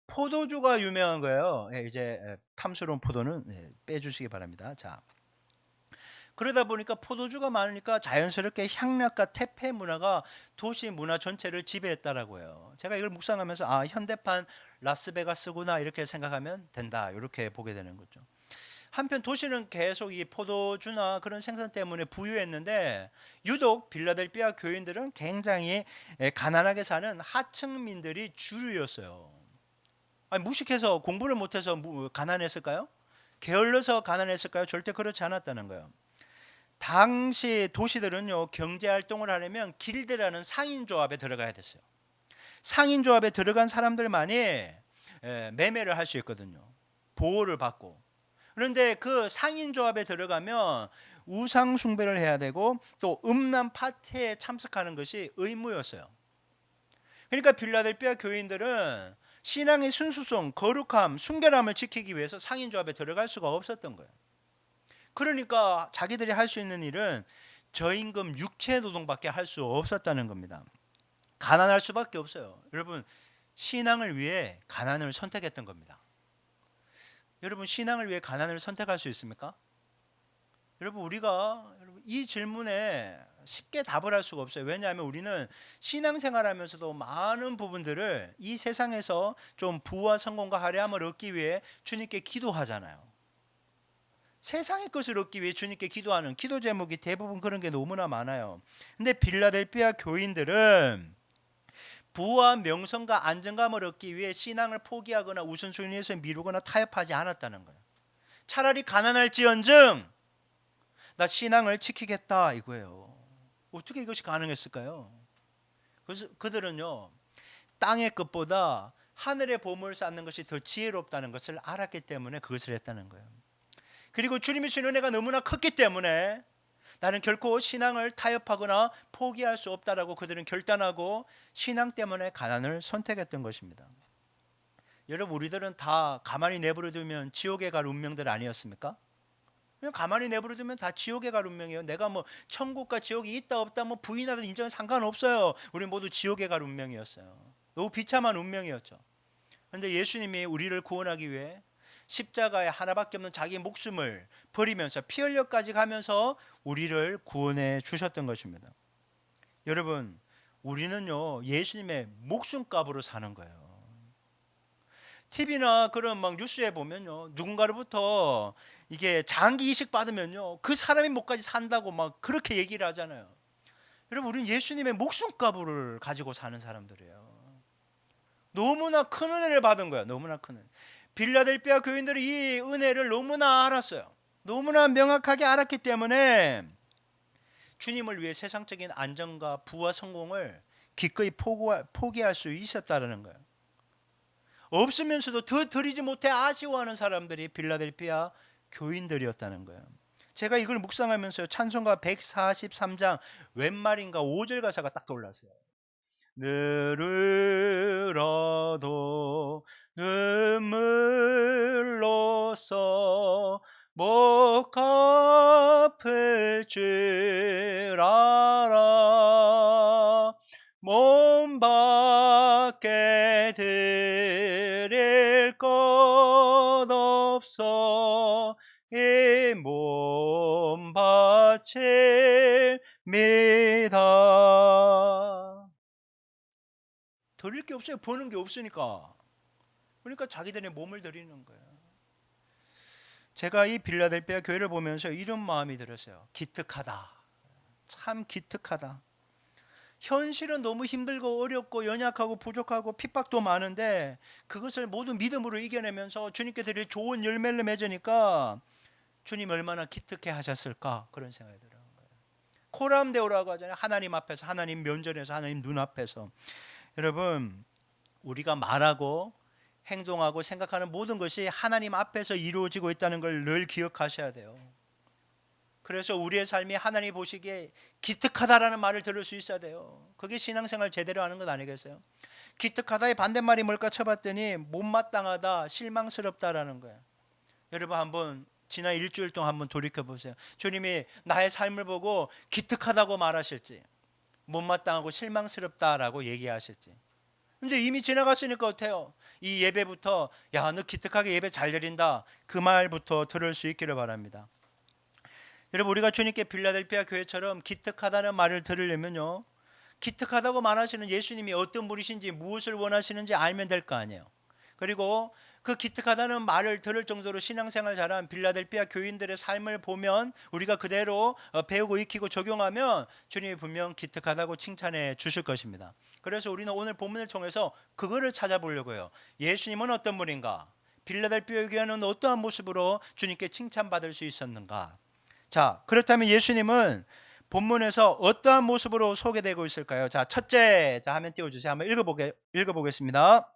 포도주가 유명한 거예요. 이제 탐스러운 포도는 빼주시기 바랍니다. 자, 그러다 보니까 포도주가 많으니까 자연스럽게 향락과 태폐 문화가 도시 문화 전체를 지배했다라고 해요. 제가 이걸 묵상하면서 아 현대판 라스베가스구나 이렇게 생각하면 된다 이렇게 보게 되는 거죠. 한편 도시는 계속 이 포도주나 그런 생산 때문에 부유했는데 유독 빌라델피아 교인들은 굉장히 가난하게 사는 하층민들이 주류였어요. 아니, 무식해서 공부를 못해서 가난했을까요? 게을러서 가난했을까요? 절대 그렇지 않았다는 거예요. 당시 도시들은요 경제 활동을 하려면 길드라는 상인조합에 들어가야 됐어요. 상인조합에 들어간 사람들만이 매매를 할 수 있거든요. 보호를 받고. 그런데 그 상인조합에 들어가면 우상 숭배를 해야 되고 또 음란 파티에 참석하는 것이 의무였어요. 그러니까 빌라델피아 교인들은 신앙의 순수성, 거룩함, 순결함을 지키기 위해서 상인조합에 들어갈 수가 없었던 거예요. 그러니까 자기들이 할 수 있는 일은 저임금 육체 노동밖에 할 수 없었다는 겁니다. 가난할 수밖에 없어요. 여러분 신앙을 위해 가난을 선택했던 겁니다. 여러분 신앙을 위해 가난을 선택할 수 있습니까? 여러분 우리가 이 질문에 쉽게 답을 할 수가 없어요. 왜냐하면 우리는 신앙생활하면서도 많은 부분들을 이 세상에서 좀 부와 성공과 화려함을 얻기 위해 주님께 기도하잖아요. 세상의 것을 얻기 위해 주님께 기도하는 기도 제목이 대부분 그런 게 너무나 많아요. 근데 빌라델피아 교인들은 부와 명성과 안정감을 얻기 위해 신앙을 포기하거나 우선순위에서 미루거나 타협하지 않았다는 거예요. 차라리 가난할지언정 나 신앙을 지키겠다 이거예요. 어떻게 이것이 가능했을까요? 그래서 그들은요, 땅의 것보다 하늘의 보물을 쌓는 것이 더 지혜롭다는 것을 알았기 때문에 그것을 했다는 거예요. 그리고 주님의 주신 은혜가 너무나 컸기 때문에 나는 결코 신앙을 타협하거나 포기할 수 없다라고 그들은 결단하고 신앙 때문에 가난을 선택했던 것입니다. 여러분, 우리들은 다 가만히 내버려 두면 지옥에 갈 운명들 아니었습니까? 그냥 가만히 내버려 두면 다 지옥에 갈 운명이에요. 내가 뭐 천국과 지옥이 있다 없다 뭐 부인하든 인정은 상관없어요. 우리 모두 지옥에 갈 운명이었어요. 너무 비참한 운명이었죠. 그런데 예수님이 우리를 구원하기 위해 십자가에 하나밖에 없는 자기 목숨을 버리면서 피 흘려까지 가면서 우리를 구원해 주셨던 것입니다. 여러분, 우리는요, 예수님의 목숨값으로 사는 거예요. TV나 그런 막 뉴스에 보면요, 누군가로부터 이게 장기 이식 받으면요, 그 사람이 목까지 산다고 막 그렇게 얘기를 하잖아요. 여러분, 우리는 예수님의 목숨값을 가지고 사는 사람들이에요. 너무나 큰 은혜를 받은 거야. 너무나 큰 은혜. 빌라델피아 교인들은 이 은혜를 너무나 알았어요. 너무나 명확하게 알았기 때문에 주님을 위해 세상적인 안정과 부와 성공을 기꺼이 포기할 수 있었다는 거예요. 없으면서도 더 드리지 못해 아쉬워하는 사람들이 빌라델피아 교인들이었다는 거예요. 제가 이걸 묵상하면서 찬송가 143장 웬말인가 5절 가사가 딱 떠올랐어요. 늘으러도 눈물로써 못 갚을 줄 알아 몸 밖에 드릴 것 없어 이 몸 바칩니다. 드릴 게 없어요. 버는 게 없으니까. 그러니까 자기들의 몸을 드리는 거예요. 제가 이 빌라델피아 교회를 보면서 이런 마음이 들었어요. 기특하다. 참 기특하다. 현실은 너무 힘들고 어렵고 연약하고 부족하고 핍박도 많은데 그것을 모두 믿음으로 이겨내면서 주님께 드릴 좋은 열매를 맺으니까 주님 얼마나 기특해 하셨을까 그런 생각이 들어요. 코람데오라고 하잖아요. 하나님 앞에서, 하나님 면전에서, 하나님 눈앞에서. 여러분, 우리가 말하고 행동하고 생각하는 모든 것이 하나님 앞에서 이루어지고 있다는 걸 늘 기억하셔야 돼요. 그래서 우리의 삶이 하나님 보시기에 기특하다라는 말을 들을 수 있어야 돼요. 그게 신앙생활 제대로 하는 것 아니겠어요? 기특하다의 반대말이 뭘까 쳐봤더니 못마땅하다, 실망스럽다라는 거예요. 여러분 한번 지난 일주일 동안 한번 돌이켜 보세요. 주님이 나의 삶을 보고 기특하다고 말하실지 못마땅하고 실망스럽다라고 얘기하실지. 근데 이미 지나갔으니까 어때요? 이 예배부터 야, 너 기특하게 예배 잘 드린다 그 말부터 들을 수 있기를 바랍니다. 여러분, 우리가 주님께 빌라델피아 교회처럼 기특하다는 말을 들으려면요, 기특하다고 말하시는 예수님이 어떤 분이신지 무엇을 원하시는지 알면 될 거 아니에요. 그리고 그 기특하다는 말을 들을 정도로 신앙생활 잘한 빌라델피아 교인들의 삶을 보면 우리가 그대로 배우고 익히고 적용하면 주님이 분명 기특하다고 칭찬해 주실 것입니다. 그래서 우리는 오늘 본문을 통해서 그거를 찾아보려고 해요. 예수님은 어떤 분인가? 빌라델피아 교회는 어떠한 모습으로 주님께 칭찬받을 수 있었는가? 자, 그렇다면 예수님은 본문에서 어떠한 모습으로 소개되고 있을까요? 자, 첫째, 자, 화면 띄워주세요. 한번 읽어보겠습니다.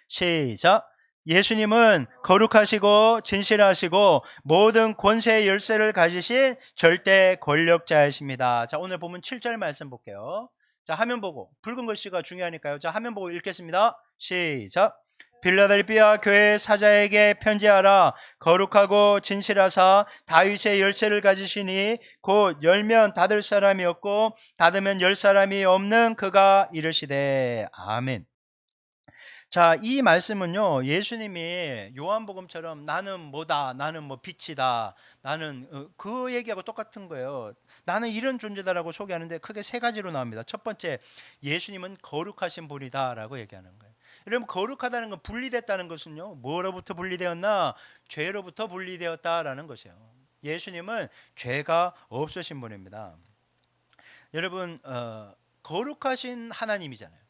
시작. 예수님은 거룩하시고 진실하시고 모든 권세의 열쇠를 가지신 절대 권력자이십니다. 자, 오늘 보면 7절 말씀 볼게요. 자, 화면 보고, 붉은 글씨가 중요하니까요. 자, 화면 보고 읽겠습니다. 시작. 빌라델피아 교회 사자에게 편지하라. 거룩하고 진실하사 다윗의 열쇠를 가지시니 곧 열면 닫을 사람이 없고 닫으면 열 사람이 없는 그가 이르시되 아멘. 자, 이 말씀은요, 예수님이 요한복음처럼 나는 뭐다, 나는 뭐 빛이다, 나는 그 얘기하고 똑같은 거예요. 나는 이런 존재다라고 소개하는데 크게 세 가지로 나옵니다. 첫 번째, 예수님은 거룩하신 분이다라고 얘기하는 거예요. 여러분, 거룩하다는 건 분리됐다는 것은요, 뭐로부터 분리되었나? 죄로부터 분리되었다라는 것이에요. 예수님은 죄가 없으신 분입니다. 여러분, 거룩하신 하나님이잖아요.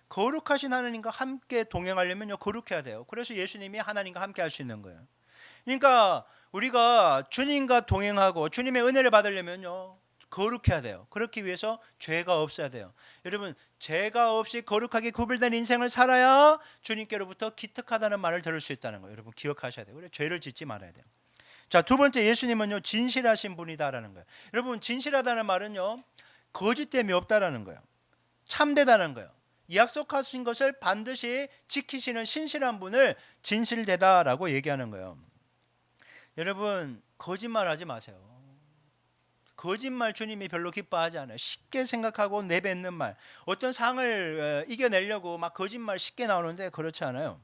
거룩하신 하나님과 함께 동행하려면요, 거룩해야 돼요. 그래서 예수님이 하나님과 함께 할 수 있는 거예요. 그러니까 우리가 주님과 동행하고 주님의 은혜를 받으려면요, 거룩해야 돼요. 그렇기 위해서 죄가 없어야 돼요. 여러분, 죄가 없이 거룩하게 구별된 인생을 살아야 주님께로부터 기특하다는 말을 들을 수 있다는 거예요. 여러분, 기억하셔야 돼요. 그래, 죄를 짓지 말아야 돼요. 자, 두 번째, 예수님은요, 진실하신 분이다라는 거예요. 여러분, 진실하다는 말은요, 거짓됨이 없다라는 거예요. 참되다는 거예요. 약속하신 것을 반드시 지키시는 신실한 분을 진실되다라고 얘기하는 거예요. 여러분, 거짓말하지 마세요. 거짓말 주님이 별로 기뻐하지 않아요. 쉽게 생각하고 내뱉는 말. 어떤 상을 이겨내려고 막 거짓말 쉽게 나오는데 그렇지 않아요.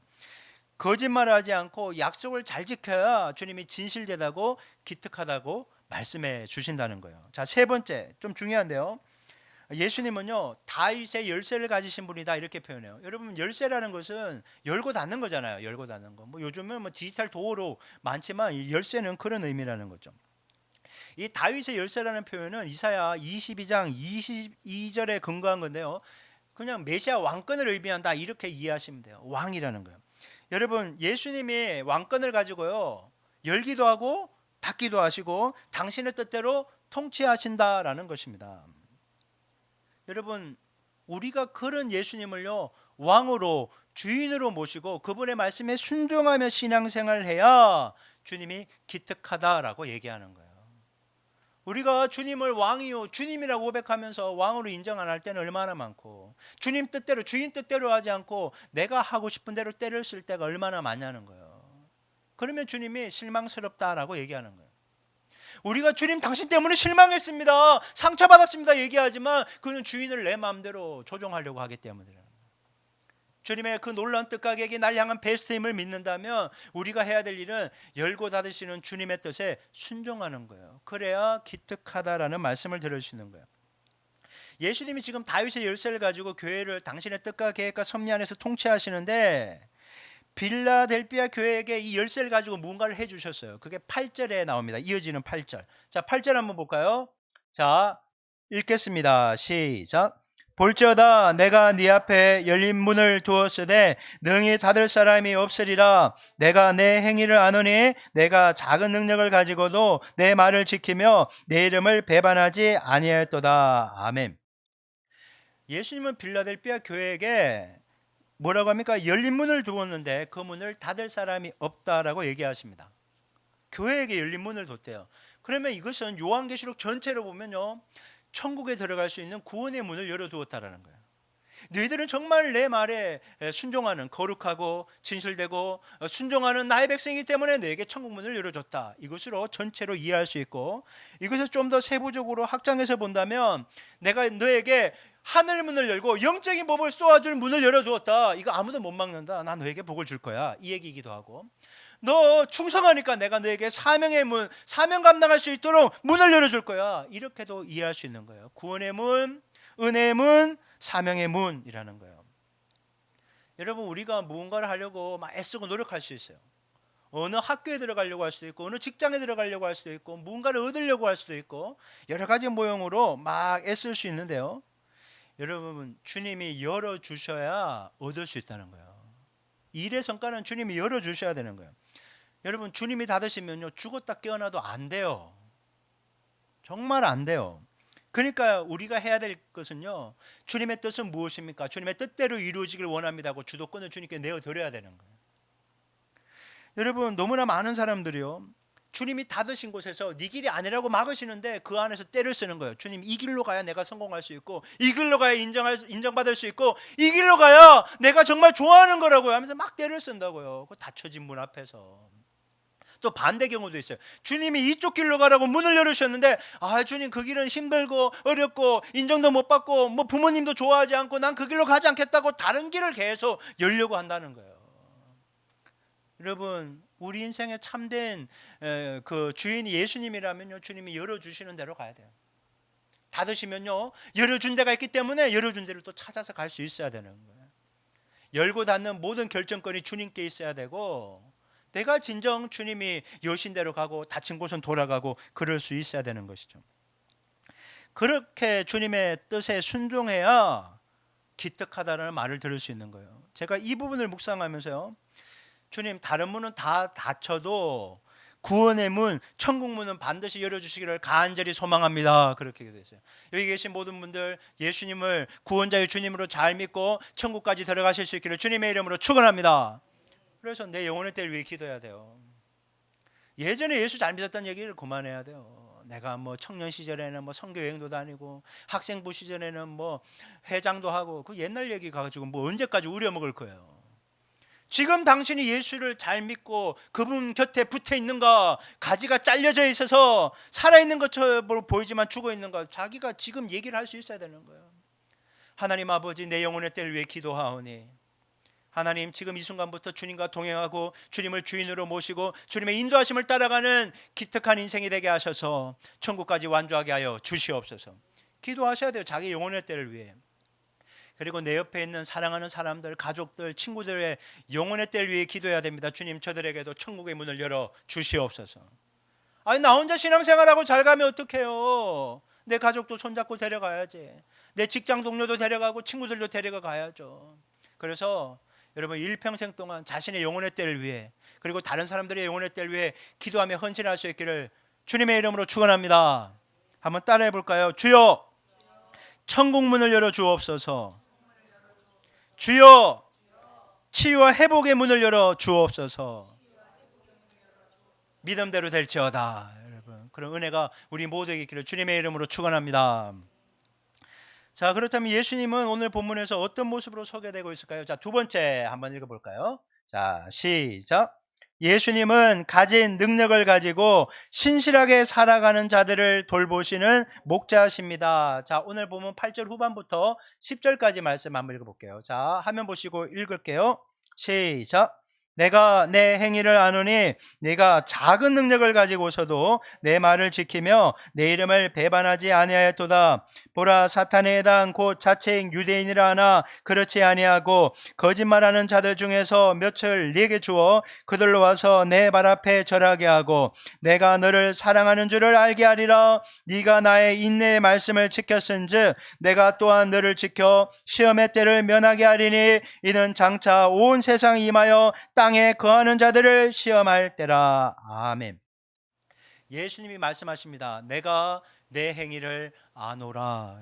거짓말하지 않고 약속을 잘 지켜야 주님이 진실되다고 기특하다고 말씀해 주신다는 거예요. 자, 세 번째, 좀 중요한데요. 예수님은요, 다윗의 열쇠를 가지신 분이다 이렇게 표현해요. 여러분, 열쇠라는 것은 열고 닫는 거잖아요. 열고 닫는 거. 뭐 요즘은 뭐 디지털 도어로 많지만 이 열쇠는 그런 의미라는 거죠. 이 다윗의 열쇠라는 표현은 이사야 22장 22절에 근거한 건데요. 그냥 메시아 왕권을 의미한다 이렇게 이해하시면 돼요. 왕이라는 거예요. 여러분, 예수님이 왕권을 가지고요, 열기도 하고 닫기도 하시고 당신의 뜻대로 통치하신다라는 것입니다. 여러분, 우리가 그런 예수님을요, 왕으로 주인으로 모시고 그분의 말씀에 순종하며 신앙생활을 해야 주님이 기특하다라고 얘기하는 거예요. 우리가 주님을 왕이요 주님이라고 고백하면서 왕으로 인정 안 할 때는 얼마나 많고, 주님 뜻대로 주인 뜻대로 하지 않고 내가 하고 싶은 대로 때를 쓸 때가 얼마나 많냐는 거예요. 그러면 주님이 실망스럽다라고 얘기하는 거예요. 우리가 주님 당신 때문에 실망했습니다, 상처받았습니다 얘기하지만 그는 주인을 내 마음대로 조종하려고 하기 때문이에요. 주님의 그 놀라운 뜻가격이 날 향한 베스트임을 믿는다면 우리가 해야 될 일은 열고 닫으시는 주님의 뜻에 순종하는 거예요. 그래야 기특하다라는 말씀을 들을 수 있는 거예요. 예수님이 지금 다윗의 열쇠를 가지고 교회를 당신의 뜻과 계획과 섭리 안에서 통치하시는데, 빌라델피아 교회에게 이 열쇠를 가지고 뭔가를 해주셨어요. 그게 8절에 나옵니다. 이어지는 8절. 자, 8절 한번 볼까요? 자, 읽겠습니다. 시작. 볼지어다 내가 네 앞에 열린 문을 두었으되 능히 닫을 사람이 없으리라. 내가 내 행위를 아노니 내가 작은 능력을 가지고도 내 말을 지키며 내 이름을 배반하지 아니하였도다. 아멘. 예수님은 빌라델피아 교회에게 뭐라고 합니까? 열린 문을 두었는데 그 문을 닫을 사람이 없다라고 얘기하십니다. 교회에게 열린 문을 뒀대요. 그러면 이것은 요한계시록 전체로 보면요, 천국에 들어갈 수 있는 구원의 문을 열어두었다라는 거예요. 너희들은 정말 내 말에 순종하는, 거룩하고 진실되고 순종하는 나의 백성이기 때문에 너에게 천국 문을 열어줬다. 이것으로 전체로 이해할 수 있고, 이것을 좀 더 세부적으로 확장해서 본다면 내가 너에게 하늘 문을 열고 영적인 법을 쏘아줄 문을 열어두었다. 이거 아무도 못 막는다. 나 너에게 복을 줄 거야. 이 얘기이기도 하고, 너 충성하니까 내가 너에게 사명의 문, 사명 감당할 수 있도록 문을 열어줄 거야. 이렇게도 이해할 수 있는 거예요. 구원의 문, 은혜의 문, 사명의 문이라는 거예요. 여러분, 우리가 무언가를 하려고 막 애쓰고 노력할 수 있어요. 어느 학교에 들어가려고 할 수도 있고, 어느 직장에 들어가려고 할 수도 있고, 무언가를 얻으려고 할 수도 있고, 여러 가지 모형으로 막 애쓸 수 있는데요, 여러분, 주님이 열어주셔야 얻을 수 있다는 거예요. 일의 성과는 주님이 열어주셔야 되는 거예요. 여러분, 주님이 닫으시면요, 죽었다 깨어나도 안 돼요. 정말 안 돼요. 그러니까 우리가 해야 될 것은요, 주님의 뜻은 무엇입니까? 주님의 뜻대로 이루어지길 원합니다고 주도권을 주님께 내어드려야 되는 거예요. 여러분, 너무나 많은 사람들이요, 주님이 닫으신 곳에서 네 길이 아니라고 막으시는데 그 안에서 때를 쓰는 거예요. 주님, 이 길로 가야 내가 성공할 수 있고, 이 길로 가야 인정받을 수 있고, 이 길로 가야 내가 정말 좋아하는 거라고요 하면서 막 때를 쓴다고요. 그 닫혀진 문 앞에서. 또 반대 경우도 있어요. 주님이 이쪽 길로 가라고 문을 열으셨는데 주님 그 길은 힘들고 어렵고 인정도 못 받고 뭐 부모님도 좋아하지 않고 난 그 길로 가지 않겠다고 다른 길을 계속 열려고 한다는 거예요. 여러분 우리 인생에 참된 그 주인이 예수님이라면요, 주님이 열어주시는 대로 가야 돼요. 닫으시면요, 열어준 데가 있기 때문에 열어준 데를 또 찾아서 갈 수 있어야 되는 거예요. 열고 닫는 모든 결정권이 주님께 있어야 되고, 내가 진정 주님이 여신 대로 가고 닫힌 곳은 돌아가고 그럴 수 있어야 되는 것이죠. 그렇게 주님의 뜻에 순종해야 기특하다는 말을 들을 수 있는 거예요. 제가 이 부분을 묵상하면서요, 주님 다른 문은 다 닫혀도 구원의 문, 천국 문은 반드시 열어주시기를 간절히 소망합니다. 그렇게 기도했어요. 여기 계신 모든 분들 예수님을 구원자의 주님으로 잘 믿고 천국까지 들어가실 수 있기를 주님의 이름으로 축원합니다. 그래서 내 영혼의 때를 위해 기도해야 돼요. 예전에 예수 잘 믿었다는 얘기를 그만해야 돼요. 내가 뭐 청년 시절에는 뭐 선교 여행도 다니고 학생부 시절에는 뭐 회장도 하고 그 옛날 얘기 가지고 뭐 언제까지 우려먹을 거예요. 지금 당신이 예수를 잘 믿고 그분 곁에 붙어 있는가, 가지가 잘려져 있어서 살아있는 것처럼 보이지만 죽어 있는가, 자기가 지금 얘기를 할 수 있어야 되는 거예요. 하나님 아버지, 내 영혼의 때를 위해 기도하오니 하나님 지금 이 순간부터 주님과 동행하고 주님을 주인으로 모시고 주님의 인도하심을 따라가는 기특한 인생이 되게 하셔서 천국까지 완주하게 하여 주시옵소서. 기도하셔야 돼요. 자기 영혼의 때를 위해. 그리고 내 옆에 있는 사랑하는 사람들, 가족들, 친구들의 영혼의 때를 위해 기도해야 됩니다. 주님, 저들에게도 천국의 문을 열어 주시옵소서. 나 혼자 신앙생활하고 잘 가면 어떡해요? 내 가족도 손잡고 데려가야지. 내 직장 동료도 데려가고 친구들도 데려가 가야죠. 그래서 여러분 일평생 동안 자신의 영혼의 때를 위해, 그리고 다른 사람들의 영혼의 때를 위해 기도하며 헌신할 수 있기를 주님의 이름으로 축원합니다. 한번 따라해 볼까요? 주여, 천국 문을 열어 주옵소서. 주여, 치유와 회복의 문을 열어 주옵소서. 믿음대로 될지어다. 여러분, 그런 은혜가 우리 모두에게 있기를 주님의 이름으로 축원합니다. 자, 그렇다면 예수님은 오늘 본문에서 어떤 모습으로 소개되고 있을까요? 자, 두 번째 한번 읽어볼까요? 자, 시작. 예수님은 가진 능력을 가지고 신실하게 살아가는 자들을 돌보시는 목자십니다. 자, 오늘 보면 8절 후반부터 10절까지 말씀 한번 읽어볼게요. 자, 화면 보시고 읽을게요. 시작. 내가 내 행위를 아노니 네가 작은 능력을 가지고서도 내 말을 지키며 내 이름을 배반하지 아니하였도다. 보라, 사탄의 해당 곧 자칭 유대인이라 하나 그렇지 아니하고 거짓말하는 자들 중에서 몇을 네게 주어 그들로 와서 내 발 앞에 절하게 하고 내가 너를 사랑하는 줄을 알게 하리라. 네가 나의 인내의 말씀을 지켰은즉 내가 또한 너를 지켜 시험의 때를 면하게 하리니 이는 장차 온 세상에 임하여 땅에 거하는 자들을 시험할 때라. 아멘. 예수님이 말씀하십니다. 내가 내 행위를 아노라.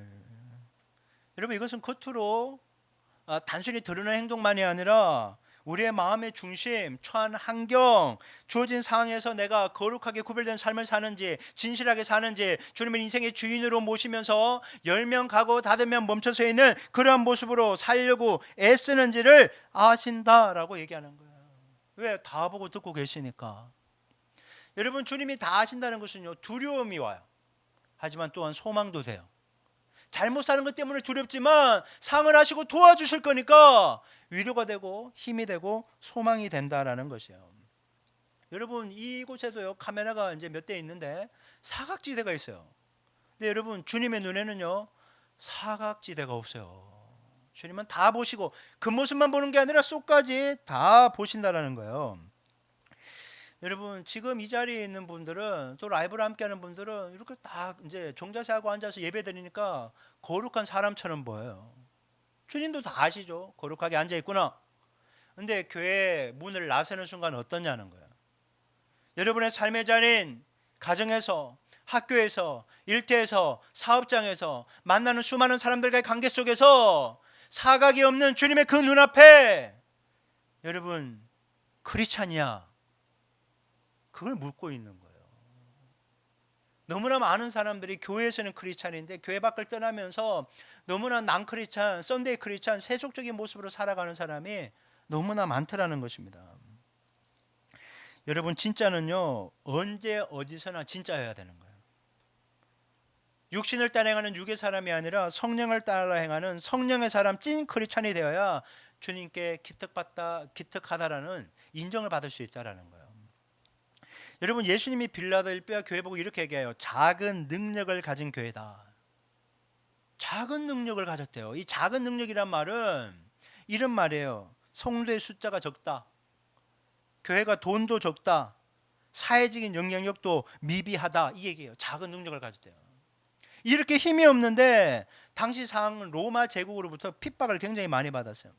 여러분, 이것은 겉으로 단순히 드러낸 행동만이 아니라 우리의 마음의 중심, 처한 환경, 주어진 상황에서 내가 거룩하게 구별된 삶을 사는지, 진실하게 사는지, 주님을 인생의 주인으로 모시면서 열면 가고 닫으면 멈춰서 있는 그러한 모습으로 살려고 애쓰는지를 아신다라고 얘기하는 거예요. 왜? 다 보고 듣고 계시니까. 여러분, 주님이 다 아신다는 것은요, 두려움이 와요. 하지만 또한 소망도 돼요. 잘못 사는 것 때문에 두렵지만 상을 하시고 도와주실 거니까 위로가 되고 힘이 되고 소망이 된다라는 것이에요. 여러분, 이곳에도요, 카메라가 이제 몇 대 있는데 사각지대가 있어요. 근데 여러분, 주님의 눈에는요, 사각지대가 없어요. 주님은 다 보시고 그 모습만 보는 게 아니라 속까지 다 보신다라는 거예요. 여러분, 지금 이 자리에 있는 분들은, 또 라이브로 함께하는 분들은 이렇게 딱 이제 종자세하고 앉아서 예배드리니까 거룩한 사람처럼 보여요. 주님도 다 아시죠? 거룩하게 앉아 있구나. 근데 교회 문을 나서는 순간 어떠냐는 거예요. 여러분의 삶의 자리인 가정에서, 학교에서, 일터에서, 사업장에서 만나는 수많은 사람들과의 관계 속에서 사각이 없는 주님의 그 눈앞에 여러분, 크리스찬이야? 그걸 묻고 있는 거예요. 너무나 많은 사람들이 교회에서는 크리스찬인데 교회 밖을 떠나면서 너무나 난 크리스찬, 썬데이 크리스찬, 세속적인 모습으로 살아가는 사람이 너무나 많더라는 것입니다. 여러분 진짜는요 언제 어디서나 진짜여야 되는 거예요. 육신을 따라 행하는 육의 사람이 아니라 성령을 따라 행하는 성령의 사람 찐 크리스찬이 되어야 주님께 기특하다라는 인정을 받을 수 있다라는 거예요. 여러분 예수님이 빌라델피아 교회 보고 이렇게 얘기해요. 작은 능력을 가진 교회다. 작은 능력을 가졌대요. 이 작은 능력이란 말은 이런 말이에요. 성도의 숫자가 적다. 교회가 돈도 적다. 사회적인 영향력도 미비하다. 이 얘기예요. 작은 능력을 가졌대요. 이렇게 힘이 없는데 당시 상황은 로마 제국으로부터 핍박을 굉장히 많이 받았어요.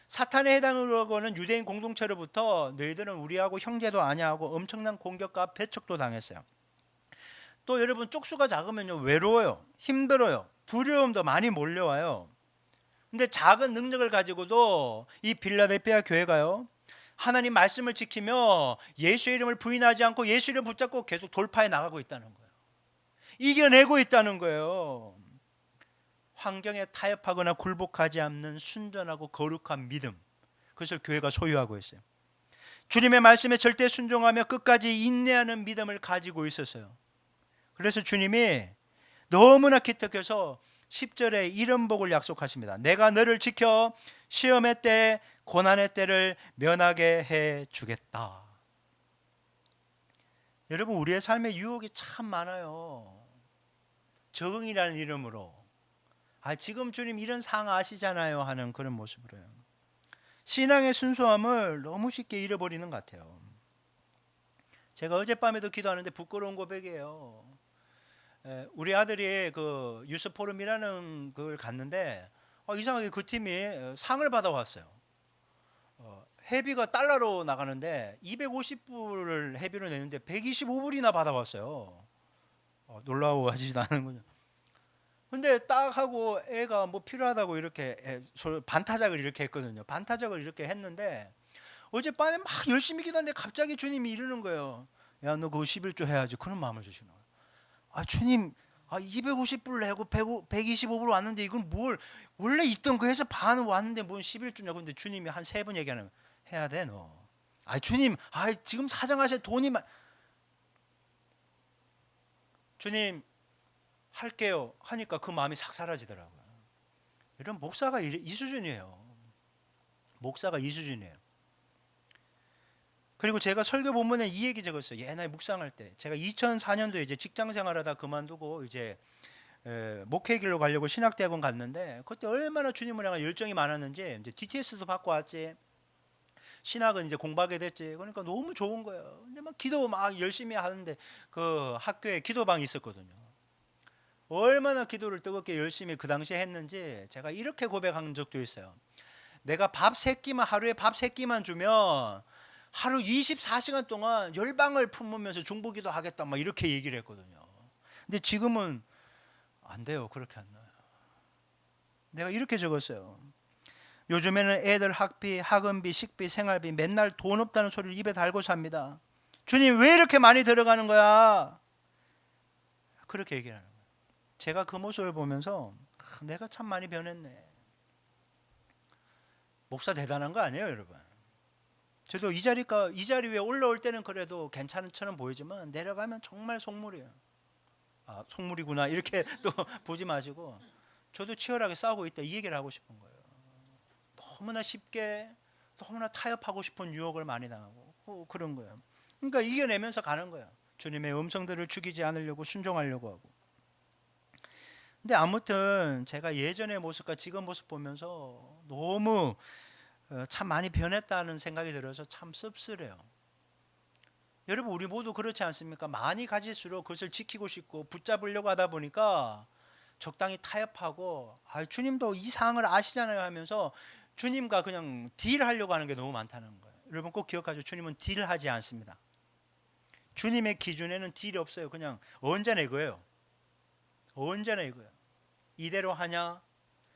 사탄에 해당하는 유대인 공동체로부터 너희들은 우리하고 형제도 아니하고 엄청난 공격과 배척도 당했어요. 또 여러분 쪽수가 작으면요 외로워요. 힘들어요. 두려움도 많이 몰려와요. 근데 작은 능력을 가지고도 이 빌라델피아 교회가요 하나님 말씀을 지키며 예수의 이름을 부인하지 않고 예수 이름 붙잡고 계속 돌파해 나가고 있다는 거예요. 이겨내고 있다는 거예요. 환경에 타협하거나 굴복하지 않는 순전하고 거룩한 믿음, 그것을 교회가 소유하고 있어요. 주님의 말씀에 절대 순종하며 끝까지 인내하는 믿음을 가지고 있었어요. 그래서 주님이 너무나 기특해서 10절에 이런 복을 약속하십니다. 내가 너를 지켜 시험의 때 고난의 때를 면하게 해 주겠다. 여러분 우리의 삶에 유혹이 참 많아요. 적응이라는 이름으로 지금 주님 이런 상황 아시잖아요 하는 그런 모습으로요. 신앙의 순수함을 너무 쉽게 잃어버리는 것 같아요. 제가 어젯밤에도 기도하는데 부끄러운 고백이에요. 우리 아들이 그 유스 포럼이라는 걸 갔는데 이상하게 그 팀이 상을 받아왔어요. 회비가 달러로 나가는데 250불을 회비로 내는데 125불이나 받아왔어요. 놀라워하지도 않은군요. 근데 딱 하고 애가 뭐 필요하다고 이렇게 반타작을 이렇게 했거든요. 반타작을 이렇게 했는데 어젯밤에 막 열심히 기도하는데 갑자기 주님이 이러는 거예요. 야, 너 그거 11조 해야지. 그런 마음을 주시는 거예요. 주님, 250불 내고 125불 왔는데 이건 뭘 원래 있던 그 회사 반은 왔는데 뭔 11조냐. 근데 주님이 한 3번 얘기하는 거예요. 해야 돼 너. 주님, 지금 사정하셔 돈이 주님 할게요 하니까 그 마음이 싹 사라지더라고요. 이런 목사가 이 수준이에요. 목사가 이 수준이에요. 그리고 제가 설교 본문에 이 얘기 적었어요. 옛날에 묵상할 때 제가 2004년도에 이제 직장 생활하다 그만두고 이제 목회 길로 가려고 신학대학원 갔는데 그때 얼마나 주님을 향한 열정이 많았는지 이제 DTS도 받고 왔지. 신학은 이제 공부하게 됐지. 그러니까 너무 좋은 거예요. 근데 막 기도 막 열심히 하는데 그 학교에 기도방이 있었거든요. 얼마나 기도를 뜨겁게 열심히 그 당시에 했는지 제가 이렇게 고백한 적도 있어요. 내가 하루에 밥 3끼만 주면 하루 24시간 동안 열방을 품으면서 중보기도 하겠다 막 이렇게 얘기를 했거든요. 근데 지금은 안 돼요. 그렇게 안 나요. 내가 이렇게 적었어요. 요즘에는 애들 학비, 학원비, 식비, 생활비 맨날 돈 없다는 소리를 입에 달고 삽니다. 주님 왜 이렇게 많이 들어가는 거야? 그렇게 얘기를 하는 거예요. 제가 그 모습을 보면서 내가 참 많이 변했네. 목사 대단한 거 아니에요, 여러분? 저도 이 자리 위에 올라올 때는 그래도 괜찮은 처럼 보이지만 내려가면 정말 속물이에요. 속물이구나 이렇게 또 보지 마시고 저도 치열하게 싸우고 있다 이 얘기를 하고 싶은 거예요. 너무나 쉽게 너무나 타협하고 싶은 유혹을 많이 당하고 그런 거예요. 그러니까 이겨내면서 가는 거예요. 주님의 음성들을 죽이지 않으려고 순종하려고 하고. 근데 아무튼 제가 예전의 모습과 지금 모습 보면서 너무 참 많이 변했다는 생각이 들어서 참 씁쓸해요. 여러분 우리 모두 그렇지 않습니까? 많이 가질수록 그것을 지키고 싶고 붙잡으려고 하다 보니까 적당히 타협하고 주님도 이 상황을 아시잖아요 하면서 주님과 그냥 딜하려고 하는 게 너무 많다는 거예요. 여러분 꼭 기억하죠. 주님은 딜하지 않습니다. 주님의 기준에는 딜이 없어요. 그냥 언제나 이거예요. 언제나 이거예요. 이대로 하냐?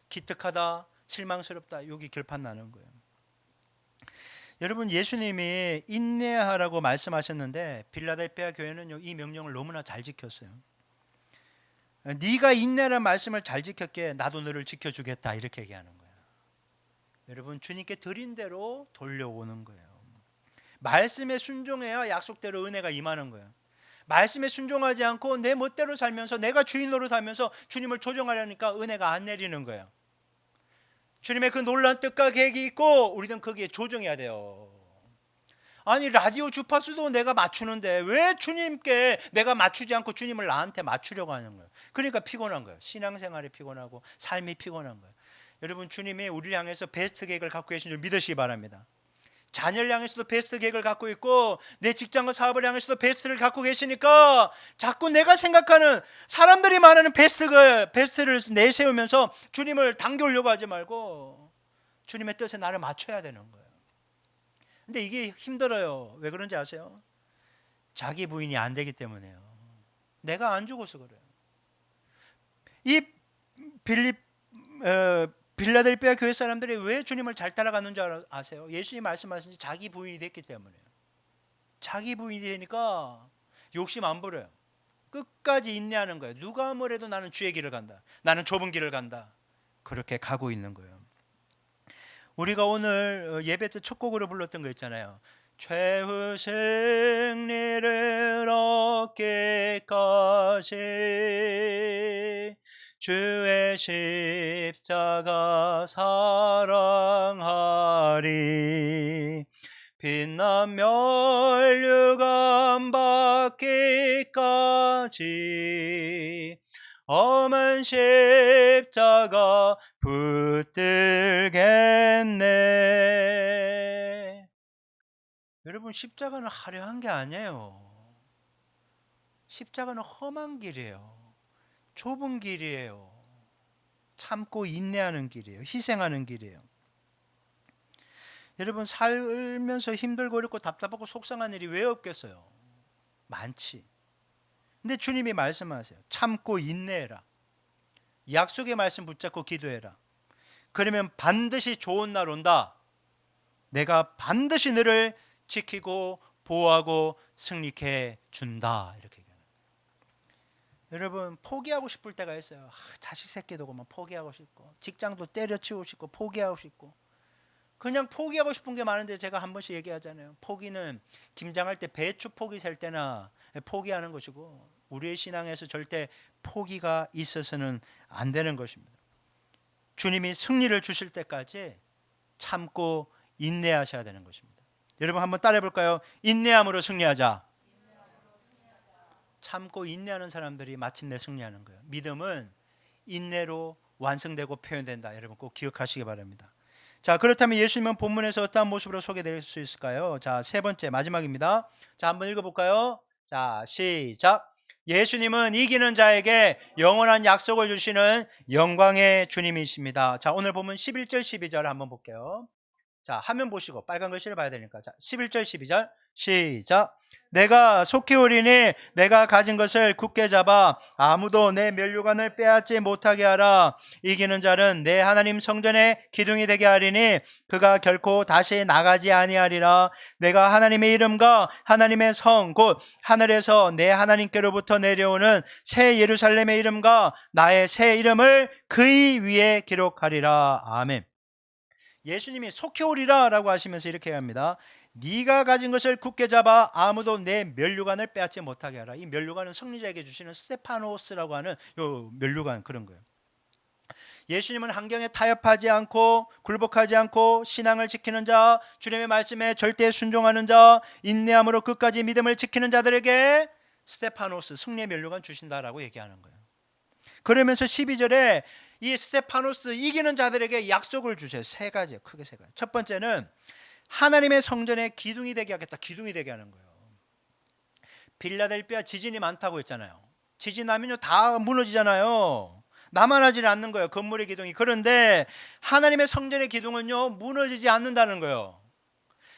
기특하다? 실망스럽다? 여기 결판 나는 거예요. 여러분 예수님이 인내하라고 말씀하셨는데 빌라델피아 교회는 이 명령을 너무나 잘 지켰어요. 네가 인내라는 말씀을 잘 지켰기에 나도 너를 지켜주겠다 이렇게 얘기하는 거예요. 여러분 주님께 드린 대로 돌려오는 거예요. 말씀에 순종해야 약속대로 은혜가 임하는 거예요. 말씀에 순종하지 않고 내 멋대로 살면서 내가 주인으로 살면서 주님을 조종하려니까 은혜가 안 내리는 거예요. 주님의 그 놀라운 뜻과 계획이 있고 우리는 거기에 조종해야 돼요. 아니 라디오 주파수도 내가 맞추는데 왜 주님께 내가 맞추지 않고 주님을 나한테 맞추려고 하는 거예요. 그러니까 피곤한 거예요. 신앙생활이 피곤하고 삶이 피곤한 거예요. 여러분 주님이 우리를 향해서 베스트 계획을 갖고 계신 줄 믿으시기 바랍니다. 자녀를 향해서도 베스트 계획을 갖고 있고 내 직장과 사업을 향해서도 베스트를 갖고 계시니까 자꾸 내가 생각하는 사람들이 말하는 베스트를 내세우면서 주님을 당겨오려고 하지 말고 주님의 뜻에 나를 맞춰야 되는 거예요. 근데 이게 힘들어요. 왜 그런지 아세요? 자기 부인이 안 되기 때문에요. 내가 안 죽어서 그래요. 이 빌라델피아 교회 사람들이 왜 주님을 잘 따라가는 줄 아세요? 예수님 말씀하신 자기 부인이 됐기 때문에요. 자기 부인이 되니까 욕심 안 부려요. 끝까지 인내하는 거예요. 누가 뭐래도 나는 주의 길을 간다. 나는 좁은 길을 간다. 그렇게 가고 있는 거예요. 우리가 오늘 예배 때 첫 곡으로 불렀던 거 있잖아요. 최후 승리를 얻기까지 주의 십자가 사랑하리. 빛난 멸류관 받기까지 엄한 십자가 붙들겠네. 여러분 십자가는 화려한 게 아니에요. 십자가는 험한 길이에요. 좁은 길이에요. 참고 인내하는 길이에요. 희생하는 길이에요. 여러분 살면서 힘들고 어렵고 답답하고 속상한 일이 왜 없겠어요? 많지. 근데 주님이 말씀하세요. 참고 인내해라. 약속의 말씀 붙잡고 기도해라. 그러면 반드시 좋은 날 온다. 내가 반드시 너를 지키고 보호하고 승리케 준다. 이렇게 얘기하는 거예요. 여러분 포기하고 싶을 때가 있어요. 자식 새끼 두고만 포기하고 싶고 직장도 때려치우고 싶고 포기하고 싶고 그냥 포기하고 싶은 게 많은데 제가 한 번씩 얘기하잖아요. 포기는 김장할 때 배추 포기 셀 때나 포기하는 것이고 우리의 신앙에서 절대 포기가 있어서는 안 되는 것입니다. 주님이 승리를 주실 때까지 참고 인내하셔야 되는 것입니다. 여러분 한번 따라해 볼까요? 인내함으로 승리하자. 참고 인내하는 사람들이 마침내 승리하는 거예요. 믿음은 인내로 완성되고 표현된다. 여러분 꼭 기억하시기 바랍니다. 자, 그렇다면 예수님은 본문에서 어떠한 모습으로 소개될 수 있을까요? 자, 세 번째 마지막입니다. 자, 한번 읽어볼까요? 자, 시작. 예수님은 이기는 자에게 영원한 약속을 주시는 영광의 주님이십니다. 자, 오늘 보면 11절 12절 한번 볼게요. 자, 화면 보시고 빨간 글씨를 봐야 되니까. 자, 11절 12절 시작. 내가 속히 오리니 내가 가진 것을 굳게 잡아 아무도 내 면류관을 빼앗지 못하게 하라. 이기는 자는 내 하나님 성전의 기둥이 되게 하리니 그가 결코 다시 나가지 아니하리라. 내가 하나님의 이름과 하나님의 성 곧 하늘에서 내 하나님께로부터 내려오는 새 예루살렘의 이름과 나의 새 이름을 그의 위에 기록하리라. 아멘. 예수님이 속히 오리라 라고 하시면서 이렇게 합니다. 네가 가진 것을 굳게 잡아 아무도 내 면류관을 빼앗지 못하게 하라. 이 면류관은 승리자에게 주시는 스테파노스라고 하는 요 면류관 그런 거예요. 예수님은 환경에 타협하지 않고 굴복하지 않고 신앙을 지키는 자, 주님의 말씀에 절대 순종하는 자, 인내함으로 끝까지 믿음을 지키는 자들에게 스테파노스 승리의 면류관 주신다라고 얘기하는 거예요. 그러면서 12절에 이 스테파노스 이기는 자들에게 약속을 주세요. 세 가지예요. 크게 세 가지. 첫 번째는 하나님의 성전에 기둥이 되게 하겠다. 기둥이 되게 하는 거예요. 빌라델피아 지진이 많다고 했잖아요. 지진 나면요 다 무너지잖아요. 남아나지 않는 거예요. 건물의 기둥이. 그런데 하나님의 성전의 기둥은요 무너지지 않는다는 거예요.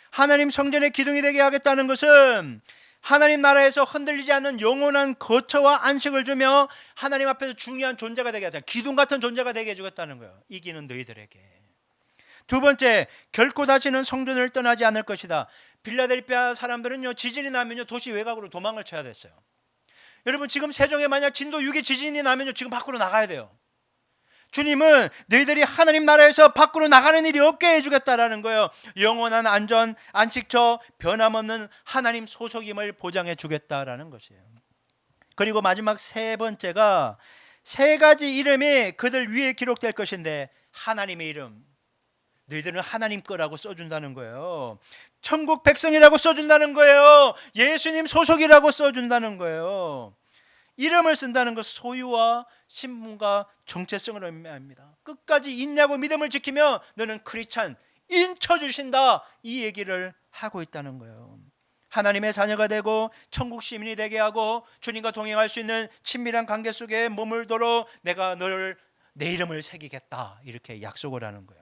하나님 성전의 기둥이 되게 하겠다는 것은 하나님 나라에서 흔들리지 않는 영원한 거처와 안식을 주며 하나님 앞에서 중요한 존재가 되게 하자. 기둥 같은 존재가 되게 해주겠다는 거예요. 이기는 너희들에게. 두 번째, 결코 다시는 성전을 떠나지 않을 것이다. 빌라델피아 사람들은요 지진이 나면요 도시 외곽으로 도망을 쳐야 됐어요. 여러분 지금 세종에 만약 진도 6의 지진이 나면요 지금 밖으로 나가야 돼요. 주님은 너희들이 하나님 나라에서 밖으로 나가는 일이 없게 해주겠다라는 거예요. 영원한 안전, 안식처, 변함없는 하나님 소속임을 보장해 주겠다라는 것이에요. 그리고 마지막 세 번째가 세 가지 이름이 그들 위에 기록될 것인데 하나님의 이름, 너희들은 하나님 거라고 써준다는 거예요. 천국 백성이라고 써준다는 거예요. 예수님 소속이라고 써준다는 거예요. 이름을 쓴다는 것은 소유와 신분과 정체성을 의미합니다. 끝까지 인내하고 믿음을 지키며 너는 크리스찬 인쳐주신다, 이 얘기를 하고 있다는 거예요. 하나님의 자녀가 되고 천국 시민이 되게 하고 주님과 동행할 수 있는 친밀한 관계 속에 머물도록 내가 너를 내 이름을 새기겠다, 이렇게 약속을 하는 거예요.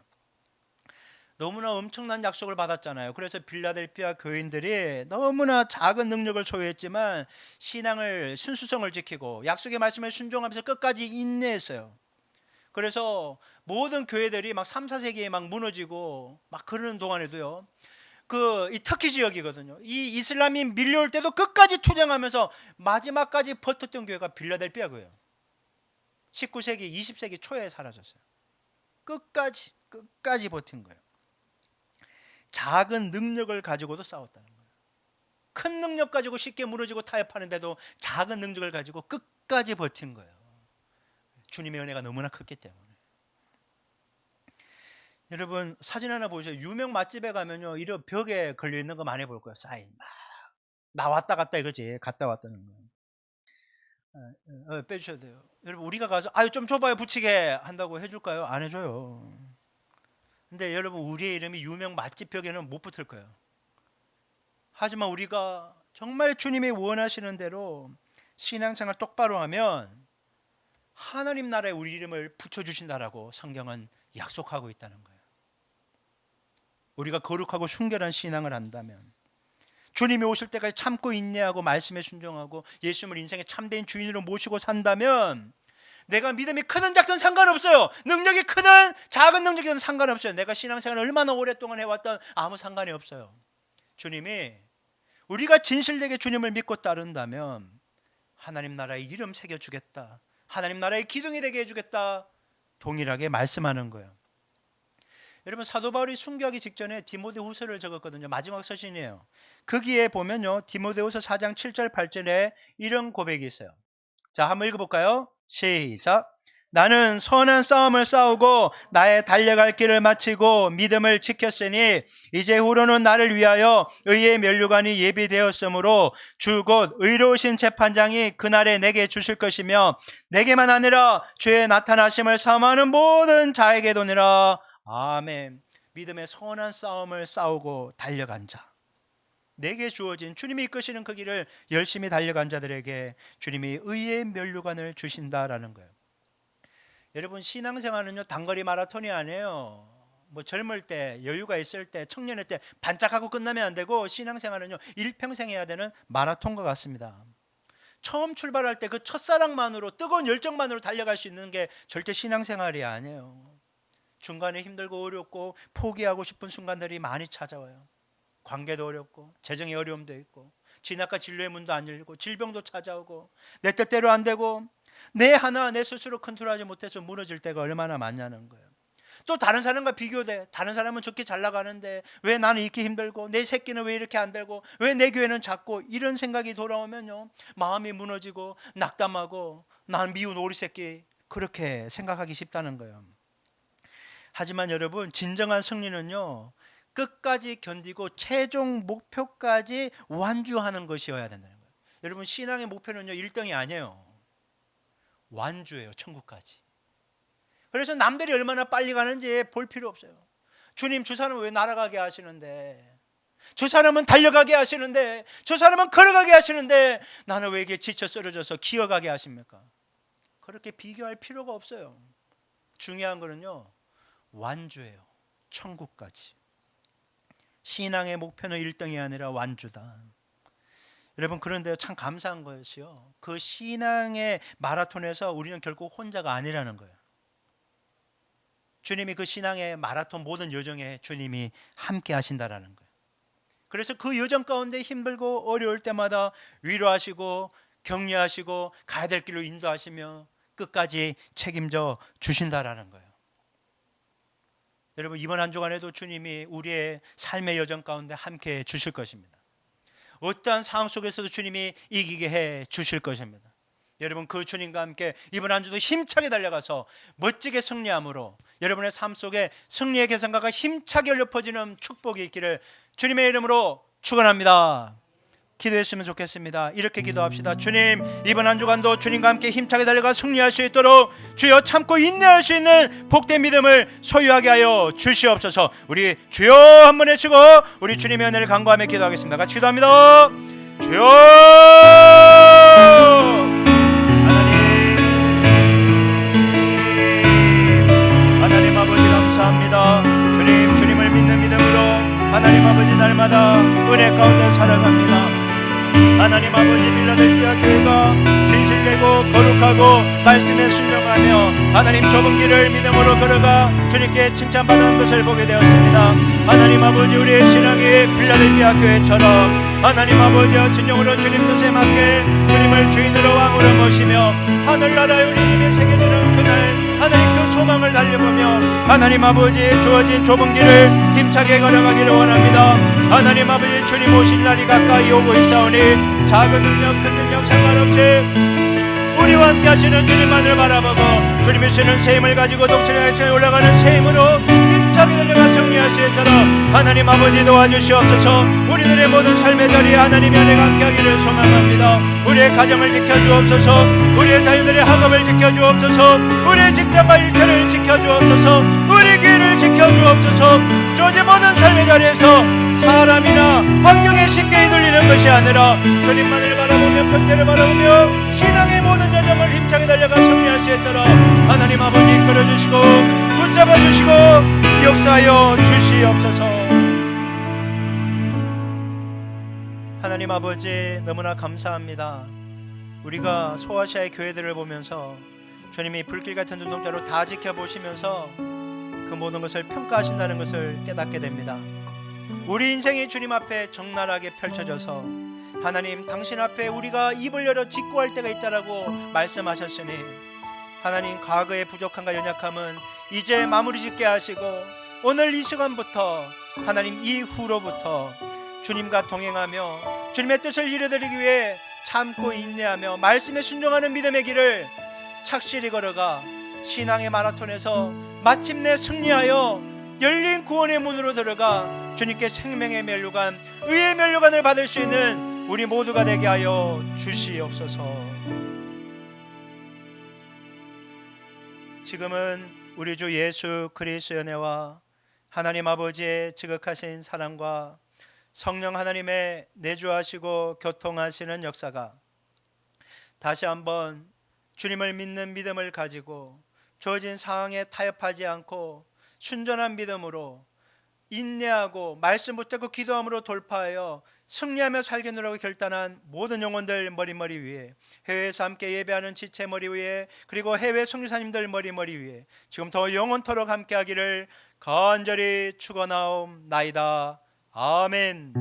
너무나 엄청난 약속을 받았잖아요. 그래서 빌라델피아 교인들이 너무나 작은 능력을 소유했지만 신앙을, 순수성을 지키고 약속의 말씀에 순종하면서 끝까지 인내했어요. 그래서 모든 교회들이 막 3, 4세기에 막 무너지고 막 그러는 동안에도요, 이 터키 지역이거든요. 이 이슬람이 밀려올 때도 끝까지 투쟁하면서 마지막까지 버텼던 교회가 빌라델피아 교회예요. 19세기, 20세기 초에 사라졌어요. 끝까지 버틴 거예요. 작은 능력을 가지고도 싸웠다는 거예요. 큰 능력 가지고 쉽게 무너지고 타협하는데도 작은 능력을 가지고 끝까지 버틴 거예요. 주님의 은혜가 너무나 컸기 때문에. 여러분 사진 하나 보세요. 유명 맛집에 가면요, 이런 벽에 걸려 있는 거 많이 볼 거예요. 사인 막 나왔다 갔다 이거지, 갔다 왔다는 거. 빼주셔도 돼요. 여러분 우리가 가서 아유 좀 줘봐요 붙이게 한다고 해줄까요? 안 해줘요. 근데 여러분 우리의 이름이 유명 맛집 벽에는 못 붙을 거예요. 하지만 우리가 정말 주님이 원하시는 대로 신앙생활 똑바로 하면 하나님 나라에 우리 이름을 붙여주신다라고 성경은 약속하고 있다는 거예요. 우리가 거룩하고 순결한 신앙을 한다면, 주님이 오실 때까지 참고 인내하고 말씀에 순종하고 예수님을 인생의 참된 주인으로 모시고 산다면 내가 믿음이 크든 작든 상관없어요. 능력이 크든 작은 능력이든 상관없어요. 내가 신앙생활을 얼마나 오랫동안 해왔던 아무 상관이 없어요. 주님이, 우리가 진실되게 주님을 믿고 따른다면 하나님 나라의 이름 새겨주겠다, 하나님 나라의 기둥이 되게 해주겠다, 동일하게 말씀하는 거예요. 여러분 사도 바울이 순교하기 직전에 디모데후서를 적었거든요. 마지막 서신이에요. 거기에 보면요, 디모데후서 4장 7절 8절에 이런 고백이 있어요. 자, 한번 읽어볼까요? 시작. 나는 선한 싸움을 싸우고 나의 달려갈 길을 마치고 믿음을 지켰으니 이제후로는 나를 위하여 의의 면류관이 예비되었으므로 주 곧 의로우신 재판장이 그날에 내게 주실 것이며 내게만 아니라 주의 나타나심을 사모하는 모든 자에게도니라. 아멘. 믿음의 선한 싸움을 싸우고 달려간 자, 내게 주어진 주님이 이끄시는 그 길을 열심히 달려간 자들에게 주님이 의의 면류관을 주신다라는 거예요. 여러분 신앙생활은요 단거리 마라톤이 아니에요. 뭐 젊을 때, 여유가 있을 때, 청년일 때 반짝하고 끝나면 안 되고, 신앙생활은요 일평생 해야 되는 마라톤과 같습니다. 처음 출발할 때 그 첫사랑만으로, 뜨거운 열정만으로 달려갈 수 있는 게 절대 신앙생활이 아니에요. 중간에 힘들고 어렵고 포기하고 싶은 순간들이 많이 찾아와요. 관계도 어렵고 재정의 어려움도 있고 진학과 진로의 문도 안 열리고 질병도 찾아오고 내 뜻대로 안 되고 내 하나 내 스스로 컨트롤하지 못해서 무너질 때가 얼마나 많냐는 거예요. 또 다른 사람과 비교돼. 다른 사람은 좋게 잘 나가는데 왜 나는 이렇게 힘들고, 내 새끼는 왜 이렇게 안 되고, 왜 내 교회는 작고, 이런 생각이 돌아오면요 마음이 무너지고 낙담하고 난 미운 오리 새끼, 그렇게 생각하기 쉽다는 거예요. 하지만 여러분 진정한 승리는요 끝까지 견디고 최종 목표까지 완주하는 것이어야 된다는 거예요. 여러분 신앙의 목표는요 1등이 아니에요. 완주예요. 천국까지. 그래서 남들이 얼마나 빨리 가는지 볼 필요 없어요. 주님, 저 사람은 왜 날아가게 하시는데, 저 사람은 달려가게 하시는데, 저 사람은 걸어가게 하시는데 나는 왜 이렇게 지쳐 쓰러져서 기어가게 하십니까? 그렇게 비교할 필요가 없어요. 중요한 거는요 완주예요. 천국까지. 신앙의 목표는 1등이 아니라 완주다. 여러분 그런데 참 감사한 것이요, 그 신앙의 마라톤에서 우리는 결국 혼자가 아니라는 거예요. 주님이 그 신앙의 마라톤 모든 여정에 주님이 함께 하신다라는 거예요. 그래서 그 여정 가운데 힘들고 어려울 때마다 위로하시고 격려하시고 가야 될 길로 인도하시며 끝까지 책임져 주신다라는 거예요. 여러분, 이번 한 주간에도 주님이 우리의 삶의 여정 가운데 함께 해 주실 것입니다. 어떠한 상황 속에서도 주님이 이기게 해 주실 것입니다. 여러분, 그 주님과 함께 이번 한 주도 힘차게 달려가서 멋지게 승리함으로 여러분의 삶 속에 승리의 계산가가 힘차게 열려 퍼지는 축복이 있기를 주님의 이름으로 축원합니다. 기도했으면 좋겠습니다. 이렇게 기도합시다. 주님, 이번 한 주간도 주님과 함께 힘차게 달려가 승리할 수 있도록 주여 참고 인내할 수 있는 복된 믿음을 소유하게 하여 주시옵소서. 우리 주여 한번 외치고 우리 주님의 은혜를 간구하며 기도하겠습니다. 같이 기도합니다. 주여 하나님 아버지 감사합니다. 주님을 믿는 믿음으로 하나님 아버지 날마다 은혜 가운데 살아갑니다. 하나님 아버지, 필라델피아 교회가 진실되고 거룩하고 말씀에 순종하며 하나님 좁은 길을 믿음으로 걸어가 주님께 칭찬받는 것을 보게 되었습니다. 하나님 아버지, 우리의 신앙이 필라델피아 교회처럼 하나님 아버지와 진정으로 주님 뜻에 맞게 주님을 주인으로 왕으로 모시며 하늘나라의 우리님이 새겨지는 그날 하나님 그 소망을 달려보며 하나님 아버지 주어진 좁은 길을 힘차게 걸어가기를 원합니다. 하나님 아버지, 주님 오실 날이 가까이 오고 있사오니 작은 능력 큰 능력 상관없이 우리와 함께 하시는 주님만을 바라보고 주님이 주시는 새 힘을 가지고 독수리의 세에 올라가는 새 힘으로 힘차게 달려가 승리할 수 있도록 하나님 아버지 도와주시옵소서. 우리들의 모든 삶의 자리에 하나님의 은혜가 함께하기를 소망합니다. 우리의 가정을 지켜주옵소서. 우리의 자녀들의 학업을 지켜주옵소서. 우리의 직장과 일터를 지켜주옵소서. 우리 교회를 지켜주옵소서. 주어진 모든 삶의 자리에서 사람이나 환경에 쉽게 휘둘리는 것이 아니라 주님만을 바라보며 편대를 바라보며 신앙의 모든 여정을 힘차게 달려가 승리할 수 있도록 하나님 아버지 이끌어주시고 붙잡아주시고 역사하여 주시옵소서. 하나님 아버지, 너무나 감사합니다. 우리가 소아시아의 교회들을 보면서 주님이 불길 같은 눈동자로 다 지켜보시면서 그 모든 것을 평가하신다는 것을 깨닫게 됩니다. 우리 인생이 주님 앞에 적나라하게 펼쳐져서 하나님, 당신 앞에 우리가 입을 열어 직구할 때가 있다라고 말씀하셨으니 하나님, 과거의 부족함과 연약함은 이제 마무리 짓게 하시고 오늘 이 시간부터 하나님 이후로부터 주님과 동행하며 주님의 뜻을 이루어드리기 위해 참고 인내하며 말씀에 순종하는 믿음의 길을 착실히 걸어가 신앙의 마라톤에서 마침내 승리하여 열린 구원의 문으로 들어가 주님께 생명의 면류관, 의의 면류관을 받을 수 있는 우리 모두가 되게 하여 주시옵소서. 지금은 우리 주 예수 그리스도의 은혜와 하나님 아버지의 지극하신 사랑과 성령 하나님의 내주하시고 교통하시는 역사가 다시 한번 주님을 믿는 믿음을 가지고 주어진 상황에 타협하지 않고 순전한 믿음으로 인내하고 말씀 붙잡고 기도함으로 돌파하여 승리하며 살겠노라고 결단한 모든 영혼들 머리머리 위에, 해외에서 함께 예배하는 지체 머리 위에, 그리고 해외 성교사님들 머리머리 위에 지금 더 영원토록 함께하기를 간절히 축원하옵나이다. 아멘.